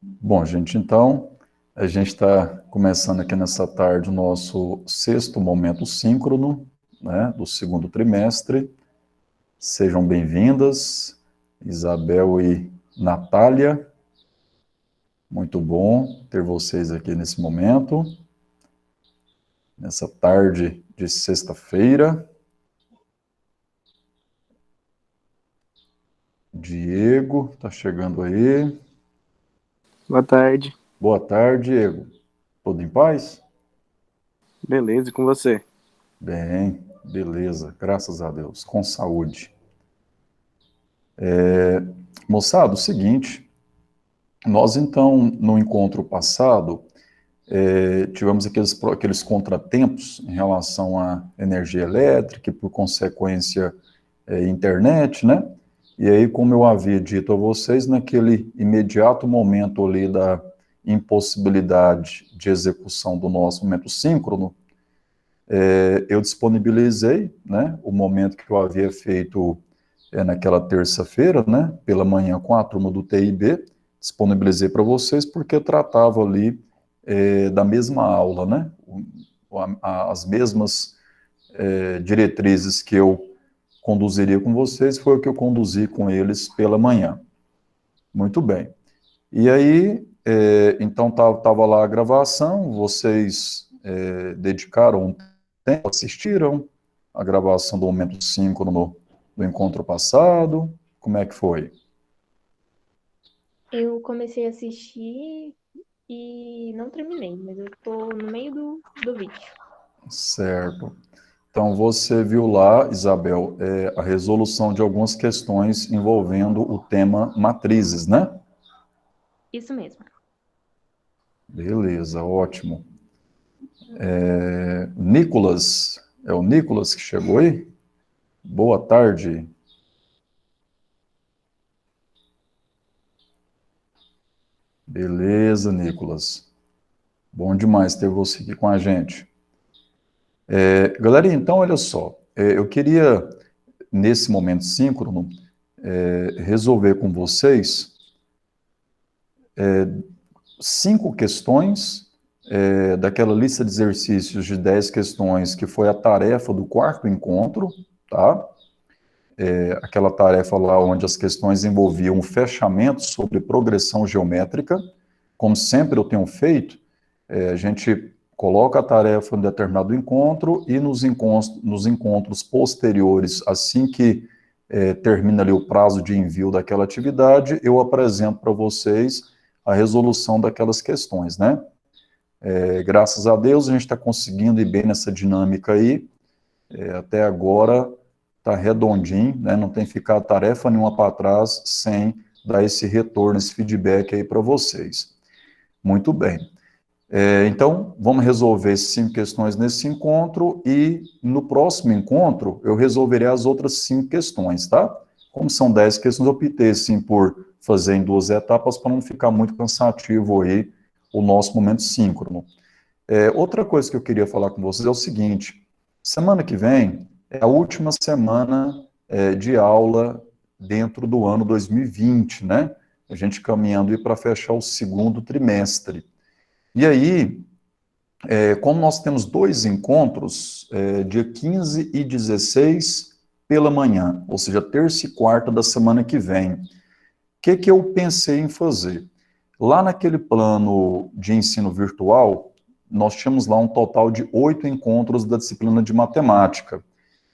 Bom, gente, então, a gente está começando aqui nessa tarde o nosso sexto momento síncrono, né, do segundo trimestre. Sejam bem-vindas, Isabel e Natália. Muito bom ter vocês aqui nesse momento, nessa tarde de sexta-feira. Diego, está chegando aí. Boa tarde. Boa tarde, Diego. Tudo em paz? Beleza, e com você? Bem, beleza, graças a Deus, com saúde. Moçada, o seguinte, nós então, no encontro passado, tivemos aqueles contratempos em relação à energia elétrica e, por consequência, internet, né? E aí, como eu havia dito a vocês, naquele imediato momento ali da impossibilidade de execução do nosso momento síncrono, eu disponibilizei, né, o momento que eu havia feito naquela terça-feira, né, pela manhã com a turma do TIB, disponibilizei para vocês porque eu tratava ali da mesma aula, né, as mesmas diretrizes que eu conduziria com vocês, foi o que eu conduzi com eles pela manhã. Muito bem. E aí, então estava lá a gravação, vocês dedicaram um tempo, assistiram a gravação do momento 5 no encontro passado, como é que foi? Eu comecei a assistir e não terminei, mas eu tô no meio do vídeo. Certo. Então, você viu lá, Isabel, a resolução de algumas questões envolvendo o tema matrizes, né? Isso mesmo. Beleza, ótimo. Nicolas, é o Nicolas que chegou aí? Boa tarde. Beleza, Nicolas. Bom demais ter você aqui com a gente. Galera, então, olha só, eu queria, nesse momento síncrono, resolver com vocês 5 questões daquela lista de exercícios de 10 questões que foi a tarefa do quarto encontro, tá? Aquela tarefa lá onde as questões envolviam o fechamento sobre progressão geométrica. Como sempre eu tenho feito, a gente coloca a tarefa em determinado encontro e nos encontros posteriores, assim que termina ali o prazo de envio daquela atividade, eu apresento para vocês a resolução daquelas questões, né? Graças a Deus a gente está conseguindo ir bem nessa dinâmica aí, até agora está redondinho, né? Não tem ficado tarefa nenhuma para trás sem dar esse retorno, esse feedback aí para vocês. Muito bem. Então, vamos resolver 5 questões nesse encontro e no próximo encontro eu resolverei as outras 5 questões, tá? Como são 10 questões, eu optei, assim, por fazer em 2 etapas para não ficar muito cansativo aí o nosso momento síncrono. Outra coisa que eu queria falar com vocês é o seguinte, semana que vem é a última semana de aula dentro do ano 2020, né? A gente caminhando para fechar o segundo trimestre. E aí, como nós temos 2 encontros, dia 15 e 16 pela manhã, ou seja, terça e quarta da semana que vem, o que eu pensei em fazer? Lá naquele plano de ensino virtual, nós tínhamos lá um total de 8 encontros da disciplina de matemática.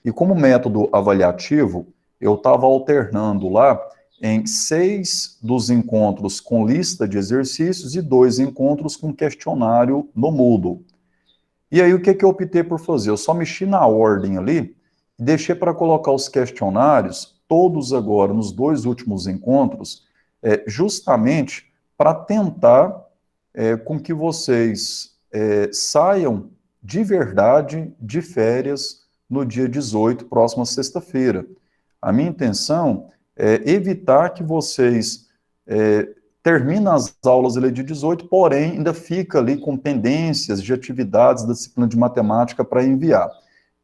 E como método avaliativo, eu estava alternando lá em 6 dos encontros com lista de exercícios e 2 encontros com questionário no Moodle. E aí, o que eu optei por fazer? Eu só mexi na ordem ali e deixei para colocar os questionários, todos agora, nos 2 últimos encontros, justamente para tentar com que vocês saiam de verdade de férias no dia 18, próxima sexta-feira. A minha intenção é evitar que vocês terminem as aulas ali de 18, porém ainda fica ali com pendências de atividades da disciplina de matemática para enviar.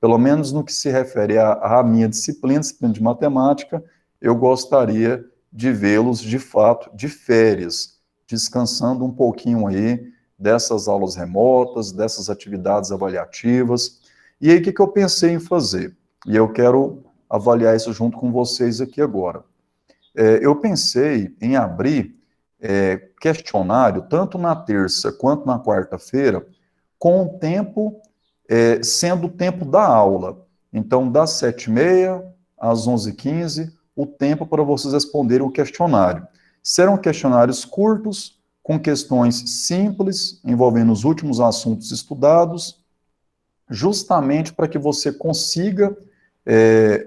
Pelo menos no que se refere à minha disciplina de matemática, eu gostaria de vê-los de fato de férias. descansando um pouquinho aí dessas aulas remotas, dessas atividades avaliativas. E aí, o que eu pensei em fazer? E eu quero avaliar isso junto com vocês aqui agora. Eu pensei em abrir questionário, tanto na terça quanto na quarta-feira, com o tempo sendo o tempo da aula. Então, das 7h30 às 11h15, o tempo para vocês responderem o questionário. Serão questionários curtos, com questões simples, envolvendo os últimos assuntos estudados, justamente para que você consiga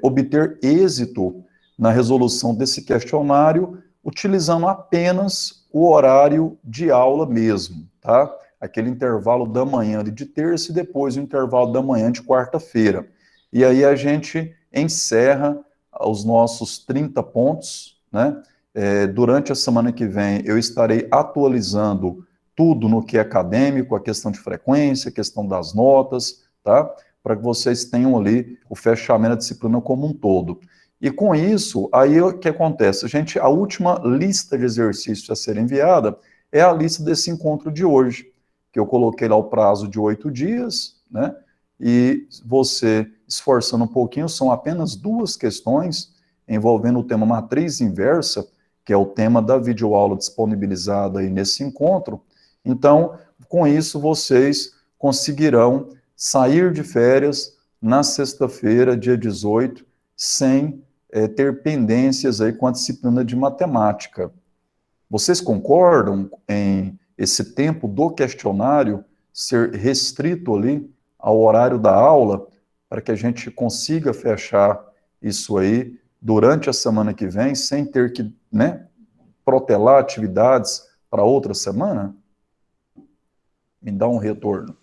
obter êxito na resolução desse questionário, utilizando apenas o horário de aula mesmo, tá? Aquele intervalo da manhã de terça e depois o intervalo da manhã de quarta-feira. E aí a gente encerra os nossos 30 pontos, né? Durante a semana que vem eu estarei atualizando tudo no que é acadêmico, a questão de frequência, a questão das notas, tá? Para que vocês tenham ali o fechamento da disciplina como um todo. E com isso, aí o que acontece? A última lista de exercícios a ser enviada é a lista desse encontro de hoje, que eu coloquei lá o prazo de 8 dias, né? E você, esforçando um pouquinho, são apenas 2 questões envolvendo o tema matriz inversa, que é o tema da videoaula disponibilizada aí nesse encontro. Então, com isso, vocês conseguirão sair de férias na sexta-feira, dia 18, sem ter pendências aí com a disciplina de matemática. Vocês concordam em esse tempo do questionário ser restrito ali ao horário da aula, para que a gente consiga fechar isso aí durante a semana que vem, sem ter que, né, protelar atividades para outra semana? Me dá um retorno.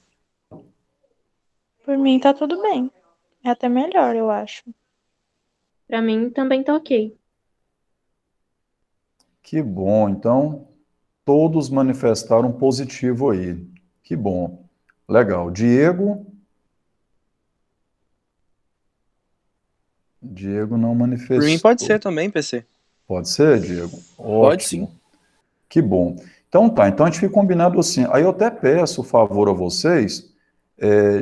Por mim tá tudo bem. É até melhor, eu acho. Pra mim também tá ok. Que bom, então todos manifestaram positivo aí. Que bom. Legal. Diego? Diego não Por mim pode manifestou. ser também, PC. Pode ser, Diego? Pode sim. Ótimo. Que bom. Então tá, então a gente fica combinado assim. Aí eu até peço o favor a vocês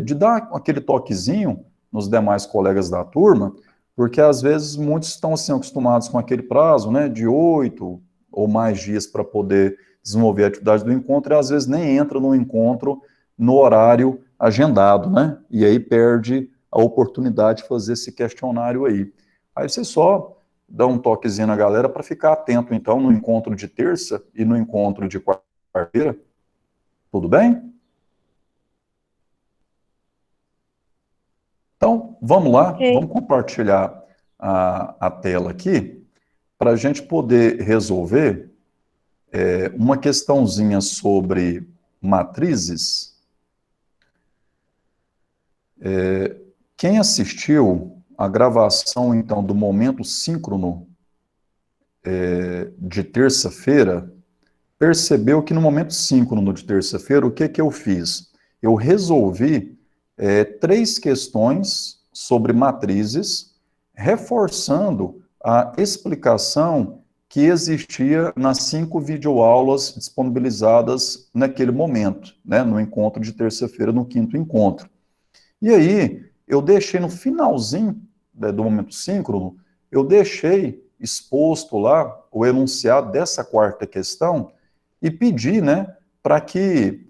de dar aquele toquezinho nos demais colegas da turma, porque às vezes muitos estão assim acostumados com aquele prazo, né, de 8 ou mais dias para poder desenvolver a atividade do encontro, e às vezes nem entra no encontro no horário agendado, né, e aí perde a oportunidade de fazer esse questionário aí. Aí você só dá um toquezinho na galera para ficar atento, então, no encontro de terça e no encontro de quarta-feira. Tudo bem? Então, vamos lá, Ok. vamos compartilhar a tela aqui para a gente poder resolver uma questãozinha sobre matrizes. Quem assistiu a gravação, então, do momento síncrono de terça-feira, percebeu que no momento síncrono de terça-feira, o que eu fiz? Eu resolvi 3 questões sobre matrizes, reforçando a explicação que existia nas 5 videoaulas disponibilizadas naquele momento, né, no encontro de terça-feira, no 5º encontro. E aí, eu deixei no finalzinho do momento síncrono, eu deixei exposto lá o enunciado dessa 4ª questão e pedi, né, para que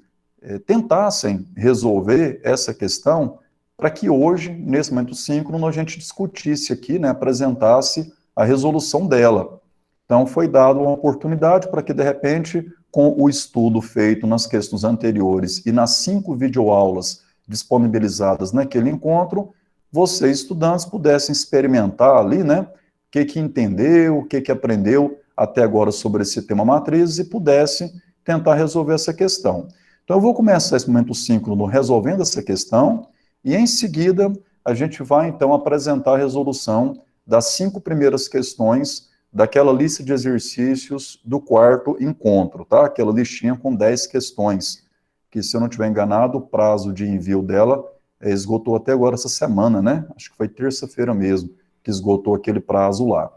tentassem resolver essa questão, para que hoje, nesse momento síncrono, a gente discutisse aqui, né, apresentasse a resolução dela. Então, foi dada uma oportunidade para que, de repente, com o estudo feito nas questões anteriores e nas 5 videoaulas disponibilizadas naquele encontro, vocês, estudantes, pudessem experimentar ali, né, o que entendeu, o que aprendeu até agora sobre esse tema matrizes e pudessem tentar resolver essa questão. Então, eu vou começar esse momento síncrono resolvendo essa questão e, em seguida, a gente vai, então, apresentar a resolução das 5 primeiras questões daquela lista de exercícios do 4º encontro, tá? Aquela listinha com 10 questões, que, se eu não estiver enganado, o prazo de envio dela esgotou até agora essa semana, né? Acho que foi terça-feira mesmo que esgotou aquele prazo lá.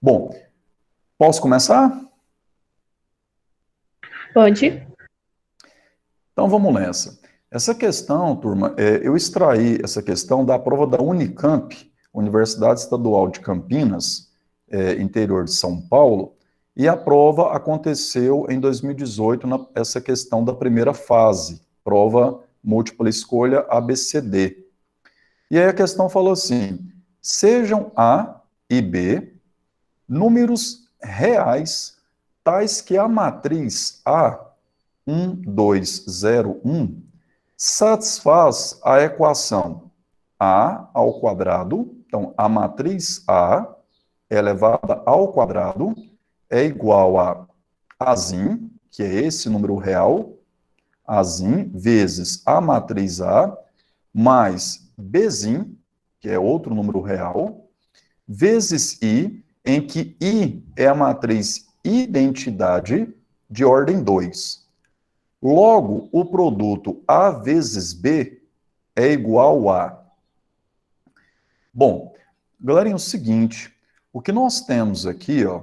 Bom, posso começar? Pode? Então, vamos nessa. Essa questão, turma, eu extraí essa questão da prova da Unicamp, Universidade Estadual de Campinas, interior de São Paulo, e a prova aconteceu em 2018, essa questão da primeira fase, prova múltipla escolha ABCD. E aí a questão falou assim, sejam A e B números reais, tais que a matriz A, 1, 2, 0, 1, satisfaz a equação A ao quadrado, então a matriz A elevada ao quadrado é igual a Azim, que é esse número real, Azim, vezes a matriz A, mais Bzim, que é outro número real, vezes I, em que I é a matriz identidade de ordem 2. Logo, o produto A vezes B é igual a... Bom, galerinha, é o seguinte, o que nós temos aqui, ó,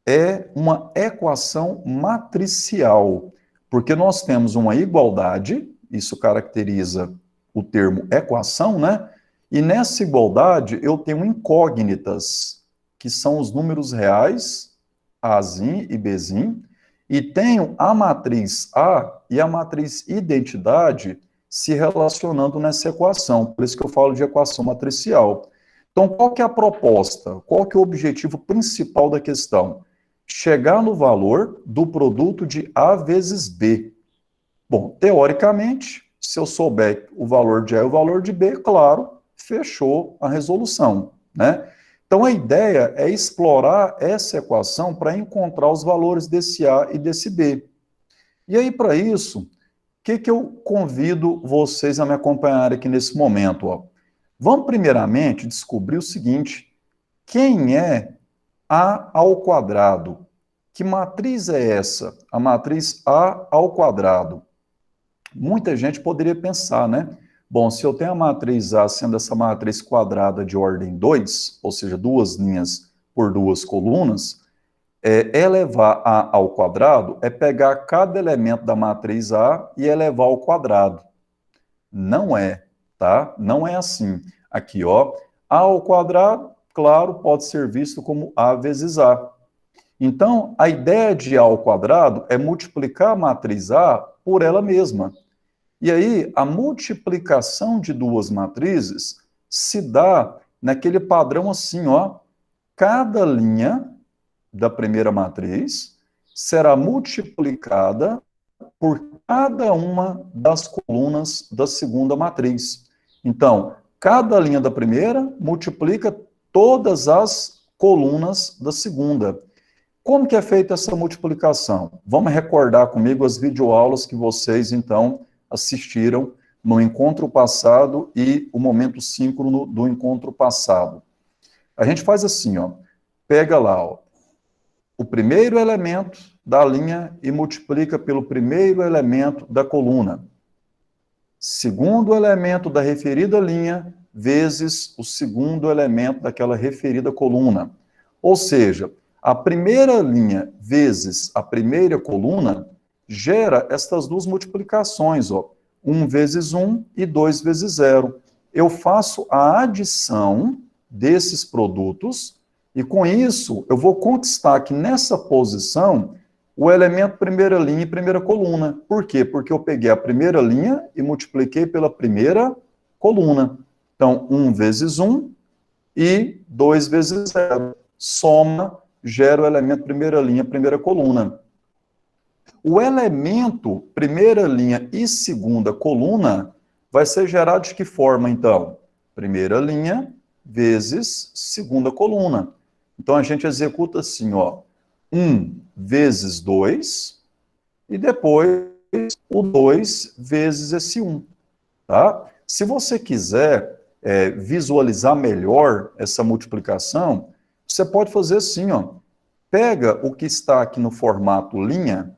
é uma equação matricial, porque nós temos uma igualdade, isso caracteriza o termo equação, né? E nessa igualdade eu tenho incógnitas, que são os números reais, Azim e Bzim, e tenho a matriz A e a matriz identidade se relacionando nessa equação, por isso que eu falo de equação matricial. Então, qual que é a proposta? Qual que é o objetivo principal da questão? Chegar no valor do produto de A vezes B. Bom, teoricamente, se eu souber o valor de A e o valor de B, claro, fechou a resolução, né? Então, a ideia é explorar essa equação para encontrar os valores desse A e desse B. E aí, para isso, o que eu convido vocês a me acompanhar aqui nesse momento, ó? Vamos, primeiramente, descobrir o seguinte, quem é A ao quadrado? Que matriz é essa? A matriz A ao quadrado. Muita gente poderia pensar, né? Bom, se eu tenho a matriz A sendo essa matriz quadrada de ordem 2, ou seja, duas linhas por duas colunas, elevar A ao quadrado é pegar cada elemento da matriz A e elevar ao quadrado. Não é, tá? Não é assim. Aqui, ó, A ao quadrado, claro, pode ser visto como A vezes A. Então, a ideia de A ao quadrado é multiplicar a matriz A por ela mesma. E aí, a multiplicação de duas matrizes se dá naquele padrão assim, ó, cada linha da primeira matriz será multiplicada por cada uma das colunas da segunda matriz. Então, cada linha da primeira multiplica todas as colunas da segunda. Como que é feita essa multiplicação? Vamos recordar comigo as videoaulas que vocês, então, assistiram no encontro passado e o momento síncrono do encontro passado. A gente faz assim, ó, pega lá, ó, o primeiro elemento da linha e multiplica pelo primeiro elemento da coluna. Segundo elemento da referida linha vezes o segundo elemento daquela referida coluna. Ou seja, a primeira linha vezes a primeira coluna gera estas duas multiplicações, ó, 1 vezes 1 e 2 vezes 0. Eu faço a adição desses produtos e, com isso, eu vou conquistar aqui nessa posição o elemento primeira linha e primeira coluna. Por quê? Porque eu peguei a primeira linha e multipliquei pela primeira coluna. Então, 1 vezes 1 e 2 vezes 0. Soma, gera o elemento primeira linha, primeira coluna. O elemento primeira linha e segunda coluna vai ser gerado de que forma, então? Primeira linha vezes segunda coluna. Então, a gente executa assim, ó, 1 vezes 2, e depois o 2 vezes esse 1, tá? Se você quiser visualizar melhor essa multiplicação, você pode fazer assim, ó, pega o que está aqui no formato linha,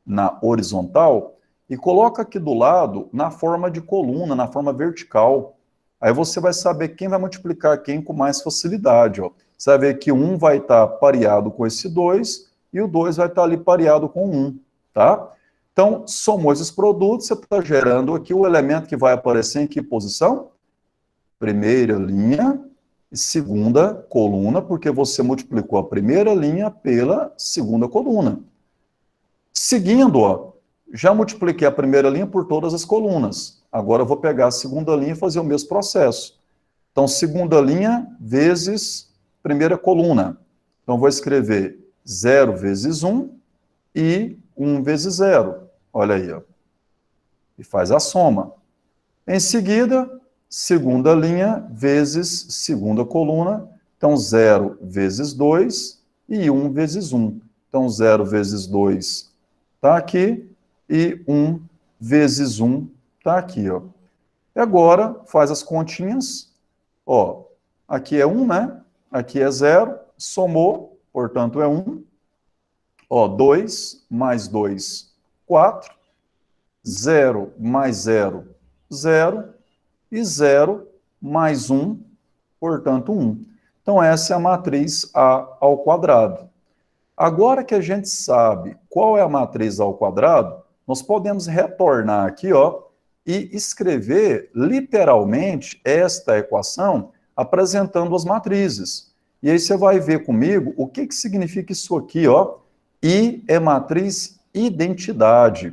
na horizontal, e coloca aqui do lado na forma de coluna, na forma vertical. Aí você vai saber quem vai multiplicar quem com mais facilidade, ó. Você vai ver que 1 vai estar pareado com esse 2, e o 2 vai estar ali pareado com 1. tá? Então, somou esses produtos, você está gerando aqui o elemento que vai aparecer em que posição? Primeira linha e segunda coluna, porque você multiplicou a primeira linha pela segunda coluna. Seguindo, ó, já multipliquei a primeira linha por todas as colunas. Agora eu vou pegar a segunda linha e fazer o mesmo processo. Então, segunda linha vezes primeira coluna. Então, vou escrever 0 vezes 1 e 1 vezes 0. Olha aí, ó. E faz a soma. Em seguida, segunda linha vezes segunda coluna. Então, 0 vezes 2 e 1 vezes 1. Então, 0 vezes 2 está aqui e 1 vezes 1 está aqui, ó. E agora, faz as continhas. Ó, aqui é 1, né? Aqui é 0. Somou, portanto, é 1. Ó, 2 mais 2, 4. 0 mais 0, 0. E 0 mais 1, portanto, 1. Então, essa é a matriz A ao quadrado. Agora que a gente sabe qual é a matriz A ao quadrado, nós podemos retornar aqui, ó, e escrever literalmente esta equação apresentando as matrizes. E aí você vai ver comigo o que significa isso aqui, ó. I é matriz identidade.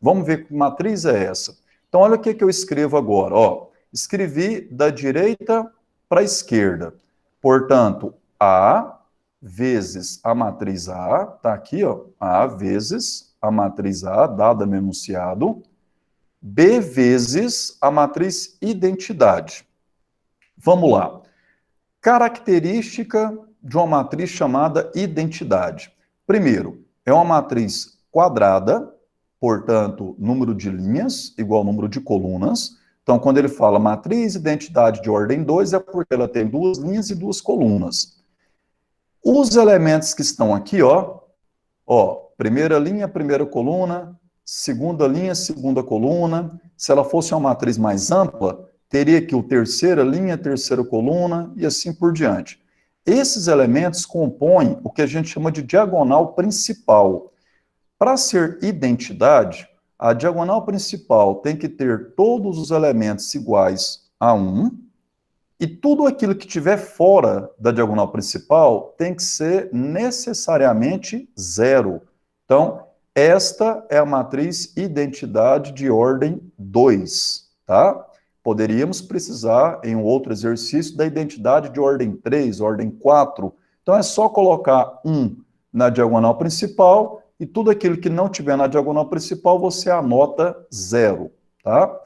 Vamos ver que matriz é essa. Então, olha o que eu escrevo agora, ó. Escrevi da direita para a esquerda. Portanto, A vezes a matriz A, tá aqui, ó. A vezes a matriz A, dada no enunciado. B vezes a matriz identidade. Vamos lá. Característica de uma matriz chamada identidade. Primeiro, é uma matriz quadrada, portanto, número de linhas igual ao número de colunas. Então, quando ele fala matriz identidade de ordem 2, é porque ela tem 2 linhas e 2 colunas. Os elementos que estão aqui, ó, primeira linha, primeira coluna, segunda linha, segunda coluna. Se ela fosse uma matriz mais ampla, teria aqui o terceira linha, terceira coluna e assim por diante. Esses elementos compõem o que a gente chama de diagonal principal. Para ser identidade, a diagonal principal tem que ter todos os elementos iguais a 1, e tudo aquilo que estiver fora da diagonal principal tem que ser necessariamente 0. Então, esta é a matriz identidade de ordem 2, tá? Poderíamos precisar, em um outro exercício, da identidade de ordem 3, ordem 4. Então, é só colocar 1 na diagonal principal e tudo aquilo que não tiver na diagonal principal, você anota 0, tá?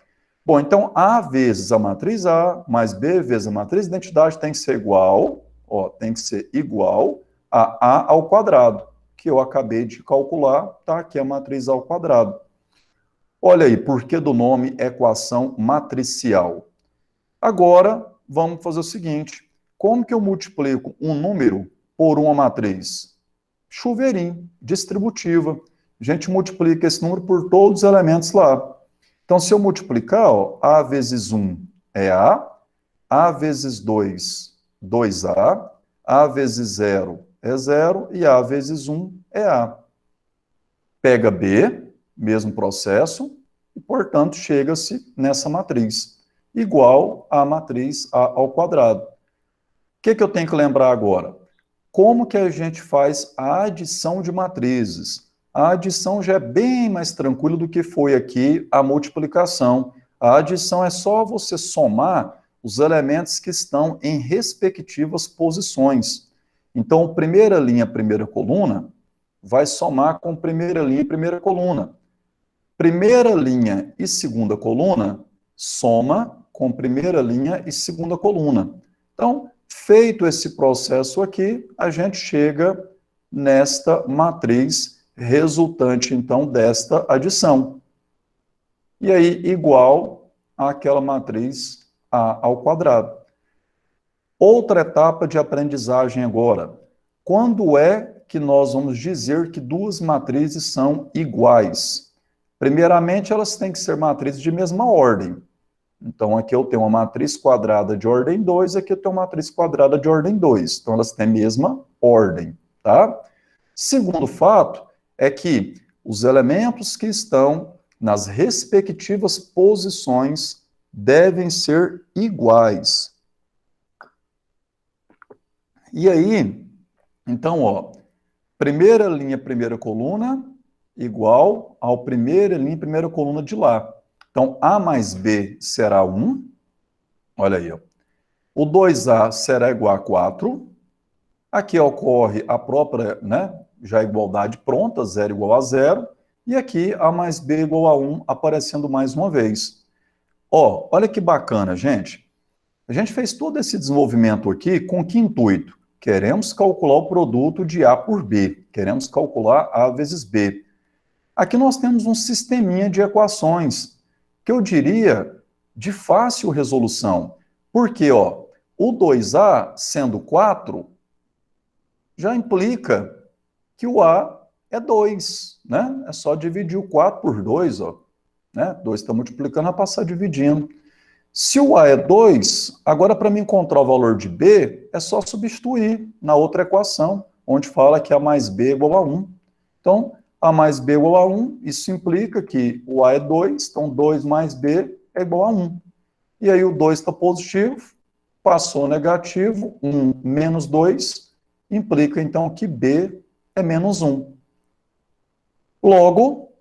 Bom, então, A vezes a matriz A, mais B vezes a matriz identidade tem que ser igual, ó, tem que ser igual a A ao quadrado, que eu acabei de calcular, tá? Aqui é a matriz A ao quadrado. Olha aí, por que do nome equação matricial? Agora, vamos fazer o seguinte, como que eu multiplico um número por uma matriz? Chuveirinho, distributiva. A gente multiplica esse número por todos os elementos lá. Então, se eu multiplicar, ó, A vezes 1 é A vezes 2, 2A, A vezes 0 é 0, e A vezes 1 é A. Pega B, mesmo processo, e, portanto, chega-se nessa matriz, igual à matriz A ao quadrado. O que eu tenho que lembrar agora? Como que a gente faz a adição de matrizes? A adição já é bem mais tranquila do que foi aqui a multiplicação. A adição é só você somar os elementos que estão em respectivas posições. Então, primeira linha, primeira coluna, vai somar com primeira linha e primeira coluna. Primeira linha e segunda coluna, soma com primeira linha e segunda coluna. Então, feito esse processo aqui, a gente chega nesta matriz resultante, então, desta adição. E aí, igual àquela matriz A ao quadrado. Outra etapa de aprendizagem agora. Quando é que nós vamos dizer que duas matrizes são iguais? Primeiramente, elas têm que ser matrizes de mesma ordem. Então, aqui eu tenho uma matriz quadrada de ordem 2, aqui eu tenho uma matriz quadrada de ordem 2. Então, elas têm a mesma ordem, tá? Segundo fato é que, os elementos que estão nas respectivas posições devem ser iguais. E aí, então, ó, primeira linha, primeira coluna, igual ao primeira linha, primeira coluna de lá. Então, A mais B será 1. Olha aí, ó. O 2A será igual a 4. Aqui ocorre a própria, né, já a igualdade pronta, 0 igual a 0. E aqui A mais B igual a 1, aparecendo mais uma vez. Ó, olha que bacana, gente. A gente fez todo esse desenvolvimento aqui com que intuito? Queremos calcular o produto de A por B. Queremos calcular A vezes B. Aqui nós temos um sisteminha de equações, que eu diria de fácil resolução. Porque, ó, o 2A sendo 4, já implica que o A é 2, né? É só dividir o 4 por 2, ó. Né? 2 está multiplicando, vai passar dividindo. Se o A é 2, agora para me encontrar o valor de B, é só substituir na outra equação, onde fala que A mais B é igual a 1. Então, A mais B é igual a 1, isso implica que o A é 2, então 2 mais B é igual a 1. E aí o 2 está positivo, passou negativo, 1 menos 2, implica então que B é menos 1. Logo,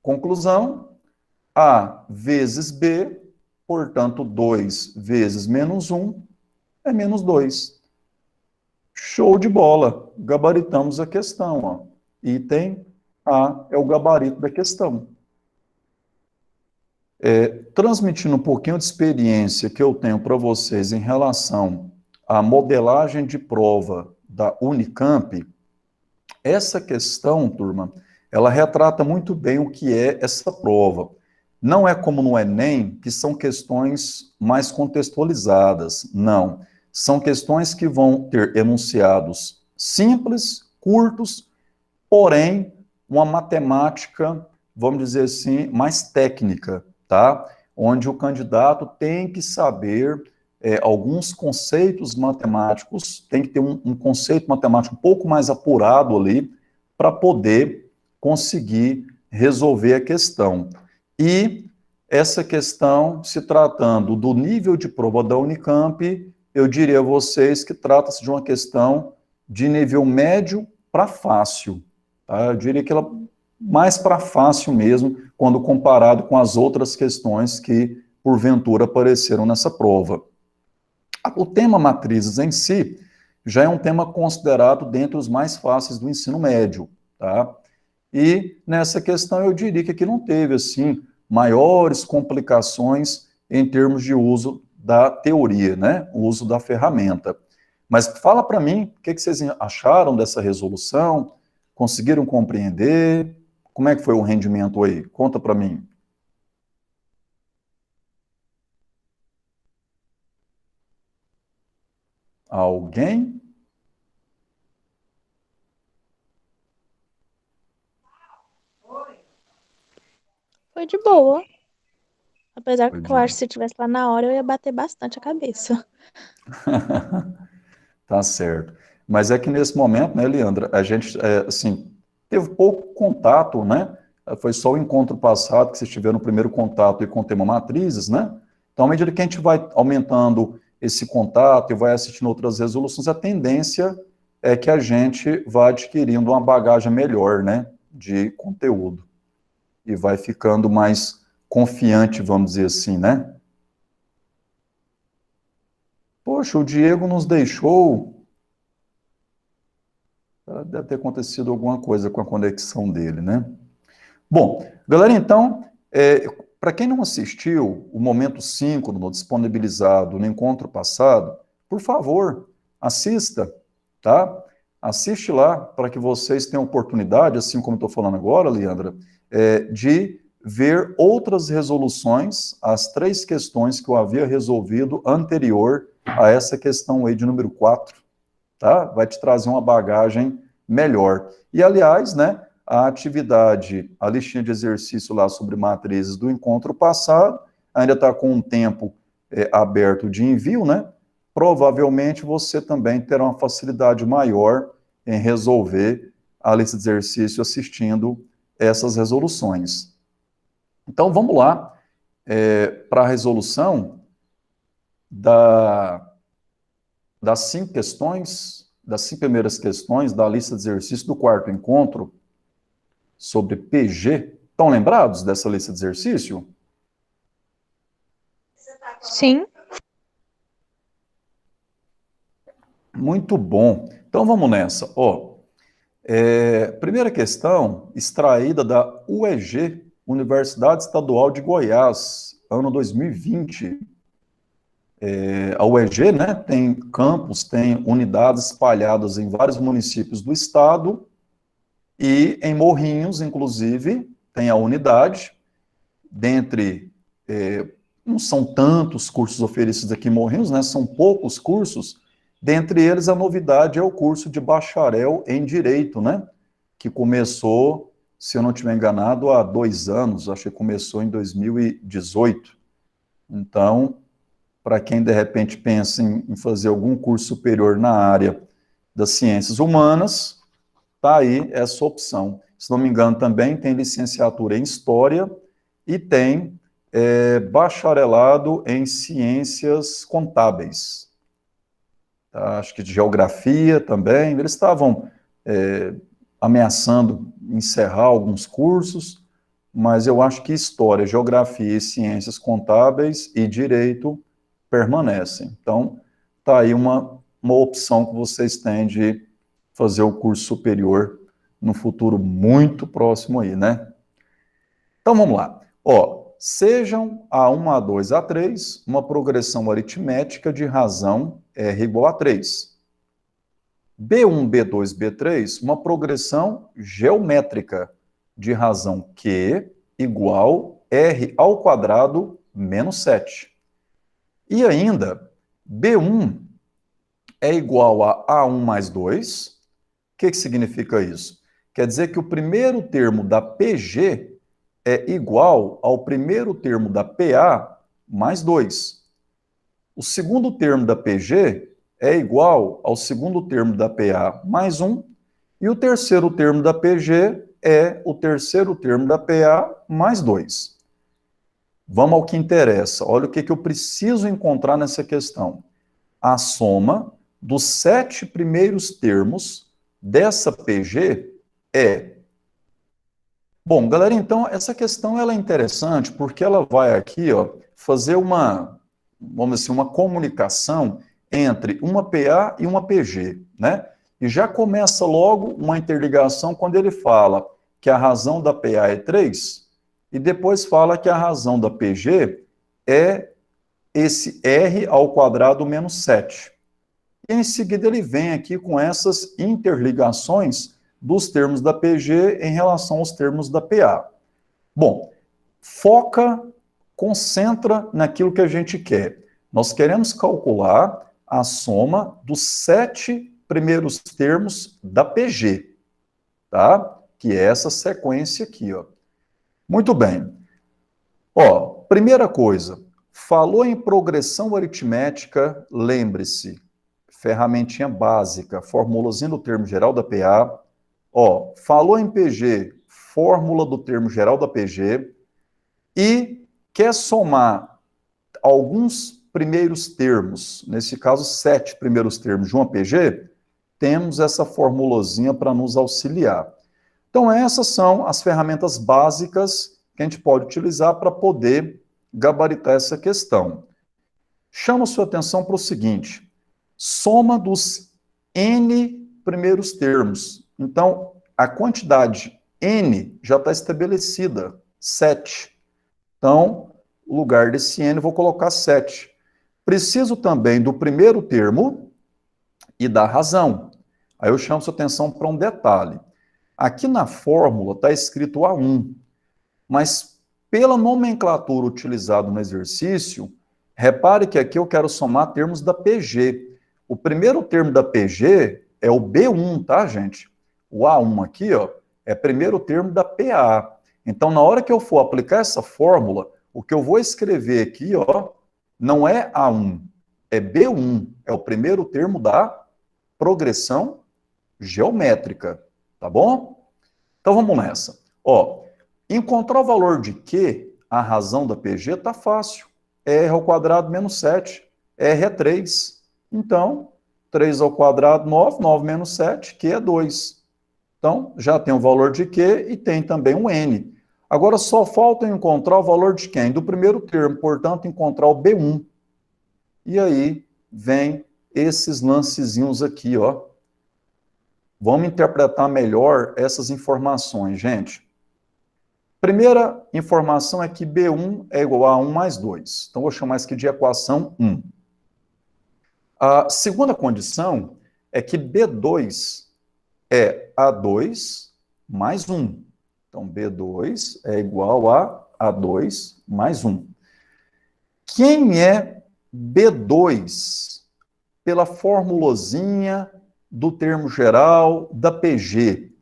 conclusão, A vezes B, portanto 2 vezes menos 1 é menos 2. Show de bola, gabaritamos a questão, ó. Item A é o gabarito da questão. Transmitindo um pouquinho de experiência que eu tenho para vocês em relação à modelagem de prova da Unicamp, essa questão, turma, ela retrata muito bem o que é essa prova. Não é como no Enem, que são questões mais contextualizadas, não. São questões que vão ter enunciados simples, curtos, porém, uma matemática, vamos dizer assim, mais técnica, tá? Onde o candidato tem que saber alguns conceitos matemáticos, tem que ter um conceito matemático um pouco mais apurado ali, para poder conseguir resolver a questão. E essa questão, se tratando do nível de prova da Unicamp, eu diria a vocês que trata-se de uma questão de nível médio para fácil. Tá? Eu diria que ela mais para fácil mesmo, quando comparado com as outras questões que, porventura, apareceram nessa prova. O tema matrizes em si já é um tema considerado dentre os mais fáceis do ensino médio, tá? E nessa questão eu diria que aqui não teve, assim, maiores complicações em termos de uso da teoria, né? O uso da ferramenta. Mas fala para mim, o que vocês acharam dessa resolução? Conseguiram compreender? Como é que foi o rendimento aí? Conta para mim. Alguém? Foi de boa. Apesar Foi que de eu acho que se tivesse lá na hora, eu ia bater bastante a cabeça. Tá certo. Mas é que nesse momento, né, Leandra, a gente, assim, teve pouco contato, né? Foi só o encontro passado que vocês tiveram o primeiro contato e com o tema matrizes, né? Então, à medida que a gente vai aumentando esse contato e vai assistindo outras resoluções, a tendência é que a gente vá adquirindo uma bagagem melhor, né, de conteúdo. E vai ficando mais confiante, vamos dizer assim, né? Poxa, o Diego nos deixou. Deve ter acontecido alguma coisa com a conexão dele, né? Bom, galera, então, para quem não assistiu o Momento Síncrono disponibilizado no encontro passado, por favor, assista, tá? Assiste lá para que vocês tenham oportunidade, assim como estou falando agora, Leandra, de ver outras resoluções, as 3 questões que eu havia resolvido anterior a essa questão aí de número 4, tá? Vai te trazer uma bagagem melhor. E, aliás, né, a atividade, a listinha de exercício lá sobre matrizes do encontro passado, ainda está com um tempo aberto de envio, né? Provavelmente você também terá uma facilidade maior em resolver a lista de exercício assistindo essas resoluções. Então, vamos lá para a resolução das 5 questões, das 5 primeiras questões da lista de exercício do 4º encontro sobre PG. Estão lembrados dessa lista de exercício? Sim. Muito bom. Então, vamos nessa. Primeira questão, extraída da UEG, Universidade Estadual de Goiás, ano 2020. A UEG, né, tem campus, tem unidades espalhadas em vários municípios do estado e em Morrinhos, inclusive, tem a unidade. Dentre, não são tantos cursos oferecidos aqui em Morrinhos, né, são poucos cursos. Dentre eles, a novidade é o curso de bacharel em Direito, né, que começou, se eu não estiver enganado, há 2 anos, acho que começou em 2018. Então, para quem, de repente, pensa em fazer algum curso superior na área das ciências humanas, está aí essa opção. Se não me engano, também tem licenciatura em História e tem bacharelado em Ciências Contábeis. Tá? Acho que de Geografia também. Eles estavam ameaçando encerrar alguns cursos, mas eu acho que História, Geografia e Ciências Contábeis e Direito permanecem. Então, está aí uma opção que vocês têm de fazer o curso superior no futuro muito próximo aí, né? Então, vamos lá. Sejam A1, A2, A3 uma progressão aritmética de razão R igual a 3. B1, B2, B3, uma progressão geométrica de razão Q igual R ao quadrado menos 7. E ainda, B1 é igual a A1 mais 2. O que significa isso? Quer dizer que o primeiro termo da PG é igual ao primeiro termo da PA mais 2. O segundo termo da PG é igual ao segundo termo da PA mais 1. E o terceiro termo da PG é o terceiro termo da PA mais 2. Vamos ao que interessa. Olha o que eu preciso encontrar nessa questão. A soma dos 7 primeiros termos dessa PG é... Bom, galera, então, essa questão ela é interessante porque ela vai aqui fazer uma, vamos dizer assim, uma comunicação entre uma PA e uma PG, né? E já começa logo uma interligação quando ele fala que a razão da PA é 3 e depois fala que a razão da PG é esse R ao quadrado menos 7. E em seguida ele vem aqui com essas interligações dos termos da PG em relação aos termos da PA. Bom, foca, concentra naquilo que a gente quer. Nós queremos calcular a soma dos 7 primeiros termos da PG, tá? Que é essa sequência aqui, Muito bem. Primeira coisa, falou em progressão aritmética, lembre-se, ferramentinha básica, formulazinho do termo geral da PA. Falou em PG, fórmula do termo geral da PG. E quer somar alguns primeiros termos, nesse caso, 7 primeiros termos de uma PG, temos essa formulazinha para nos auxiliar. Então, essas são as ferramentas básicas que a gente pode utilizar para poder gabaritar essa questão. Chamo a sua atenção para o seguinte, soma dos N primeiros termos. Então, a quantidade N já está estabelecida, 7. Então, no lugar desse N, eu vou colocar 7. Preciso também do primeiro termo e da razão. Aí eu chamo sua atenção para um detalhe. Aqui na fórmula está escrito A1, mas pela nomenclatura utilizada no exercício, repare que aqui eu quero somar termos da PG. O primeiro termo da PG é o B1, tá, gente? O A1 aqui, é primeiro termo da PA. Então, na hora que eu for aplicar essa fórmula, o que eu vou escrever aqui, não é A1, é B1. É o primeiro termo da progressão geométrica. Tá bom? Então vamos nessa. Ó, encontrar o valor de Q, a razão da PG, tá fácil. R ao quadrado menos 7. R é 3. Então, 3 ao quadrado, 9. 9 menos 7, Q é 2. Então, já tem o valor de Q e tem também um N. Agora, só falta encontrar o valor de quem? Do primeiro termo, portanto, encontrar o B1. E aí, vem esses lancezinhos aqui, ó. Vamos interpretar melhor essas informações, gente. Primeira informação é que B1 é igual a 1 mais 2. Então, vou chamar isso aqui de equação 1. A segunda condição é que B2 é A2 mais 1. Então, B2 é igual a A2 mais 1. Quem é B2? Pela formulazinha do termo geral da PG.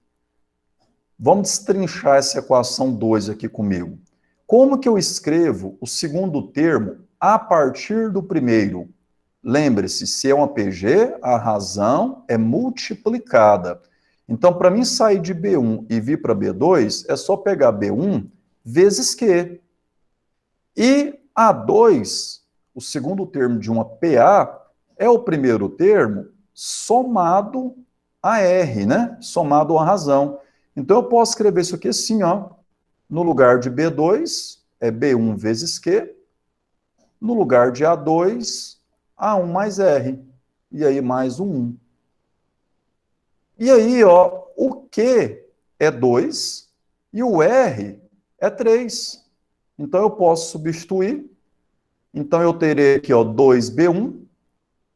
Vamos destrinchar essa equação 2 aqui comigo. Como que eu escrevo o segundo termo a partir do primeiro? Lembre-se, se é uma PG, a razão é multiplicada. Então, para mim sair de B1 e vir para B2, é só pegar B1 vezes Q. E A2, o segundo termo de uma PA, é o primeiro termo somado a R, né? Somado à razão. Então, eu posso escrever isso aqui assim, ó. No lugar de B2, é B1 vezes Q. No lugar de A2, A1 mais R. E aí, mais um 1. E aí, ó, o Q é 2 e o R é 3. Então, eu posso substituir. Então, eu terei aqui, ó, 2B1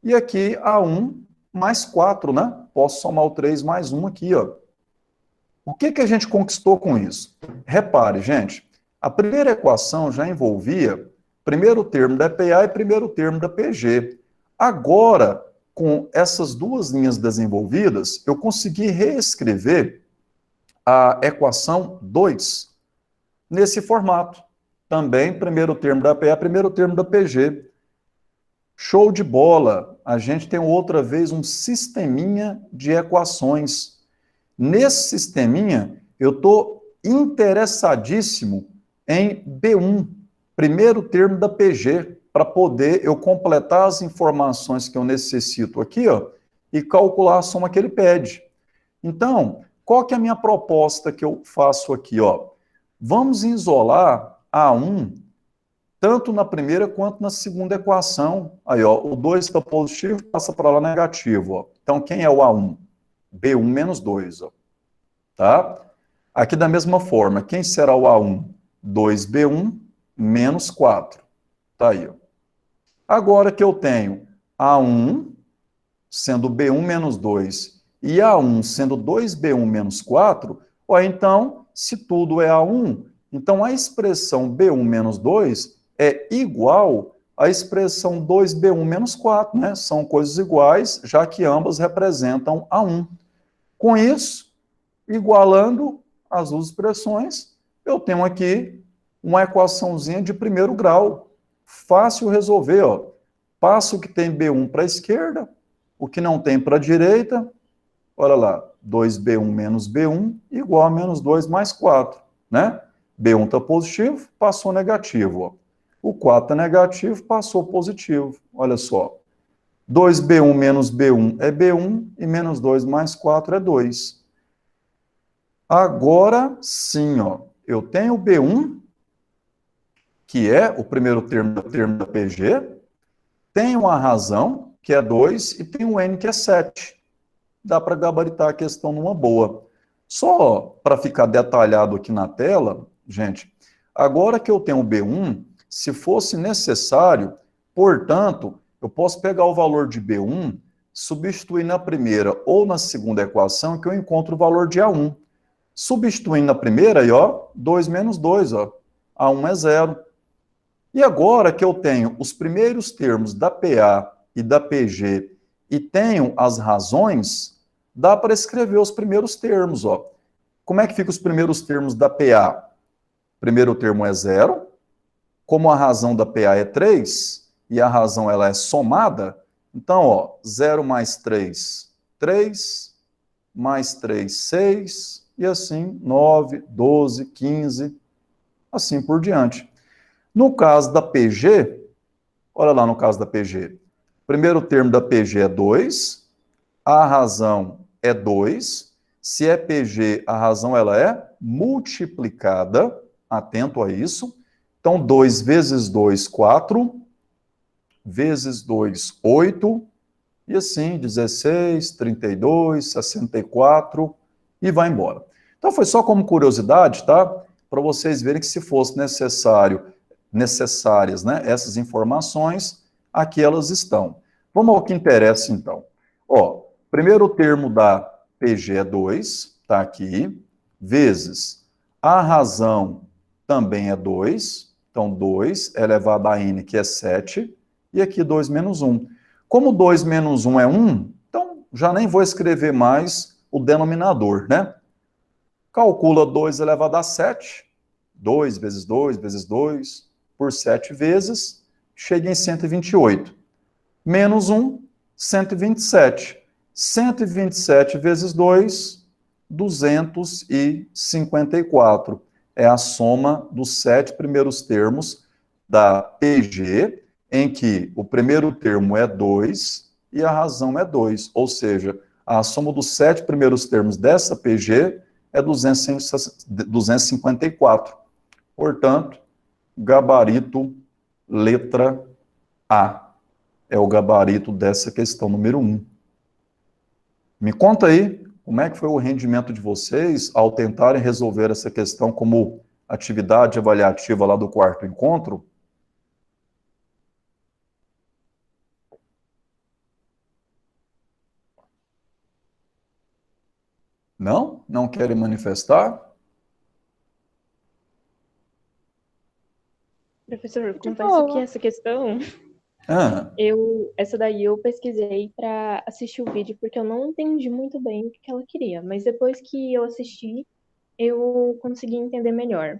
e aqui A1 mais 4, né? Posso somar o 3 mais 1 aqui, ó. O que que a gente conquistou com isso? Repare, gente, a primeira equação já envolvia primeiro termo da PA e primeiro termo da PG. Agora, com essas duas linhas desenvolvidas, eu consegui reescrever a equação 2 nesse formato. Também primeiro termo da PA, primeiro termo da PG. Show de bola! A gente tem outra vez um sisteminha de equações. Nesse sisteminha, eu estou interessadíssimo em B1, primeiro termo da PG, para poder eu completar as informações que eu necessito aqui, ó, e calcular a soma que ele pede. Então, qual que é a minha proposta que eu faço aqui, ó? Vamos isolar A1 tanto na primeira quanto na segunda equação. Aí, ó, o 2 está positivo, passa para lá negativo, ó. Então, quem é o A1? B1 menos 2, ó. Tá? Aqui da mesma forma, quem será o A1? 2B1 menos 4. Tá aí, ó. Agora que eu tenho A1 sendo B1 menos 2 e A1 sendo 2B1 menos 4, ó, então, se tudo é A1, então a expressão B1 menos 2 é igual à expressão 2B1 menos 4, né? São coisas iguais, já que ambas representam A1. Com isso, igualando as duas expressões, eu tenho aqui uma equaçãozinha de primeiro grau. Fácil resolver, ó. Passa o que tem B1 para a esquerda, o que não tem para a direita. Olha lá, 2B1 menos B1 igual a menos 2 mais 4, né? B1 está positivo, passou negativo, ó. O 4 é negativo, passou positivo. Olha só. 2B1 menos B1 é B1 e menos 2 mais 4 é 2. Agora sim, ó, eu tenho o B1, que é o primeiro termo da PG, tenho a razão, que é 2, e tenho o N, que é 7. Dá para gabaritar a questão numa boa. Só para ficar detalhado aqui na tela, gente, agora que eu tenho o B1, se fosse necessário, portanto, eu posso pegar o valor de B1, substituir na primeira ou na segunda equação, que eu encontro o valor de A1. Substituindo na primeira, aí, ó, 2 menos 2, ó, A1 é 0. E agora que eu tenho os primeiros termos da PA e da PG e tenho as razões, dá para escrever os primeiros termos, ó. Como é que ficam os primeiros termos da PA? Primeiro termo é 0. Como a razão da PA é 3, e a razão ela é somada, então, ó, 0 mais 3, 3. mais 3, 6, e assim 9, 12, 15, assim por diante. No caso da PG, olha lá no caso da PG. Primeiro termo da PG é 2, a razão é 2. Se é PG, a razão ela é multiplicada, atento a isso. Então, 2 vezes 2, 4, vezes 2, 8, e assim, 16, 32, 64, e vai embora. Então, foi só como curiosidade, tá? Para vocês verem que se fosse necessárias, né, essas informações, aqui elas estão. Vamos ao que interessa, então. Ó, primeiro termo da PG é 2, tá aqui, vezes a razão também é 2, então 2 elevado a n, que é 7, e aqui 2 menos 1. Como 2 menos 1 é 1, então já nem vou escrever mais o denominador, né? Calcula 2 elevado a 7, 2 vezes 2 vezes 2, por 7 vezes, chega em 128. Menos 1, 127. 127 vezes 2, 254. É a soma dos 7 primeiros termos da PG, em que o primeiro termo é 2 e a razão é 2. Ou seja, a soma dos 7 primeiros termos dessa PG é 254. Portanto, gabarito letra A é o gabarito dessa questão número 1. Me conta aí, como é que foi o rendimento de vocês ao tentarem resolver essa questão como atividade avaliativa lá do quarto encontro? Não? Não querem manifestar? Professor, De confesso que boa. essa questão, Ah, essa daí eu pesquisei para assistir o vídeo porque eu não entendi muito bem o que que ela queria, mas depois que eu assisti, eu consegui entender melhor.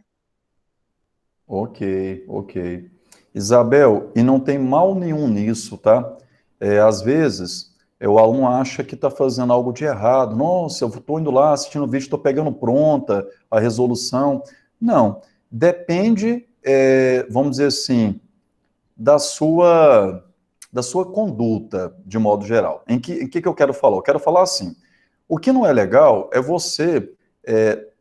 ok, ok. Isabel, e não tem mal nenhum nisso, tá? Às vezes, o aluno acha que está fazendo algo de errado. Nossa, eu estou indo lá assistindo o vídeo, estou pegando pronta a resolução. Não, depende, vamos dizer assim, da sua conduta, de modo geral. Em que eu quero falar? Eu quero falar assim, o que não é legal é você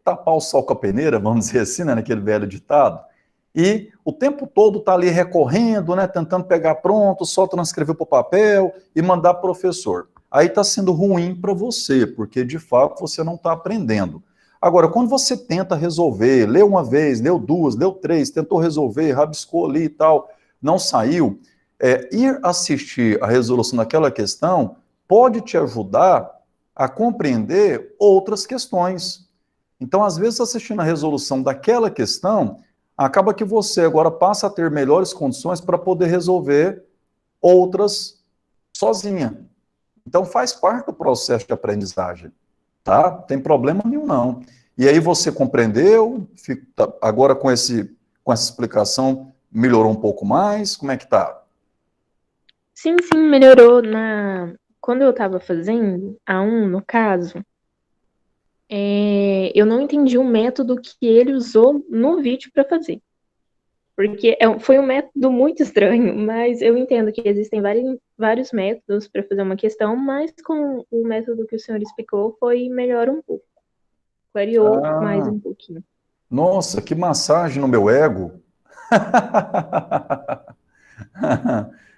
tapar o sol com a peneira, vamos dizer assim, né, naquele velho ditado, e o tempo todo tá ali recorrendo, né, tentando pegar pronto, só transcrever para o papel e mandar para o professor. Aí está sendo ruim para você, porque de fato você não está aprendendo. Agora, quando você tenta resolver, leu uma vez, leu duas, leu três, tentou resolver, rabiscou ali e tal, não saiu, ir assistir a resolução daquela questão pode te ajudar a compreender outras questões. Então, às vezes, assistindo a resolução daquela questão, acaba que você agora passa a ter melhores condições para poder resolver outras sozinha. Então, faz parte do processo de aprendizagem, tá? Não tem problema nenhum, não. E aí você compreendeu, agora com essa explicação, melhorou um pouco mais? Como é que tá? Sim, sim, melhorou quando eu estava fazendo a um no caso, eu não entendi o método que ele usou no vídeo para fazer. Porque foi um método muito estranho, mas eu entendo que existem vários métodos para fazer uma questão, mas com o método que o senhor explicou foi melhor um pouco. Clareou mais Ah, um pouquinho. nossa, que massagem no meu ego.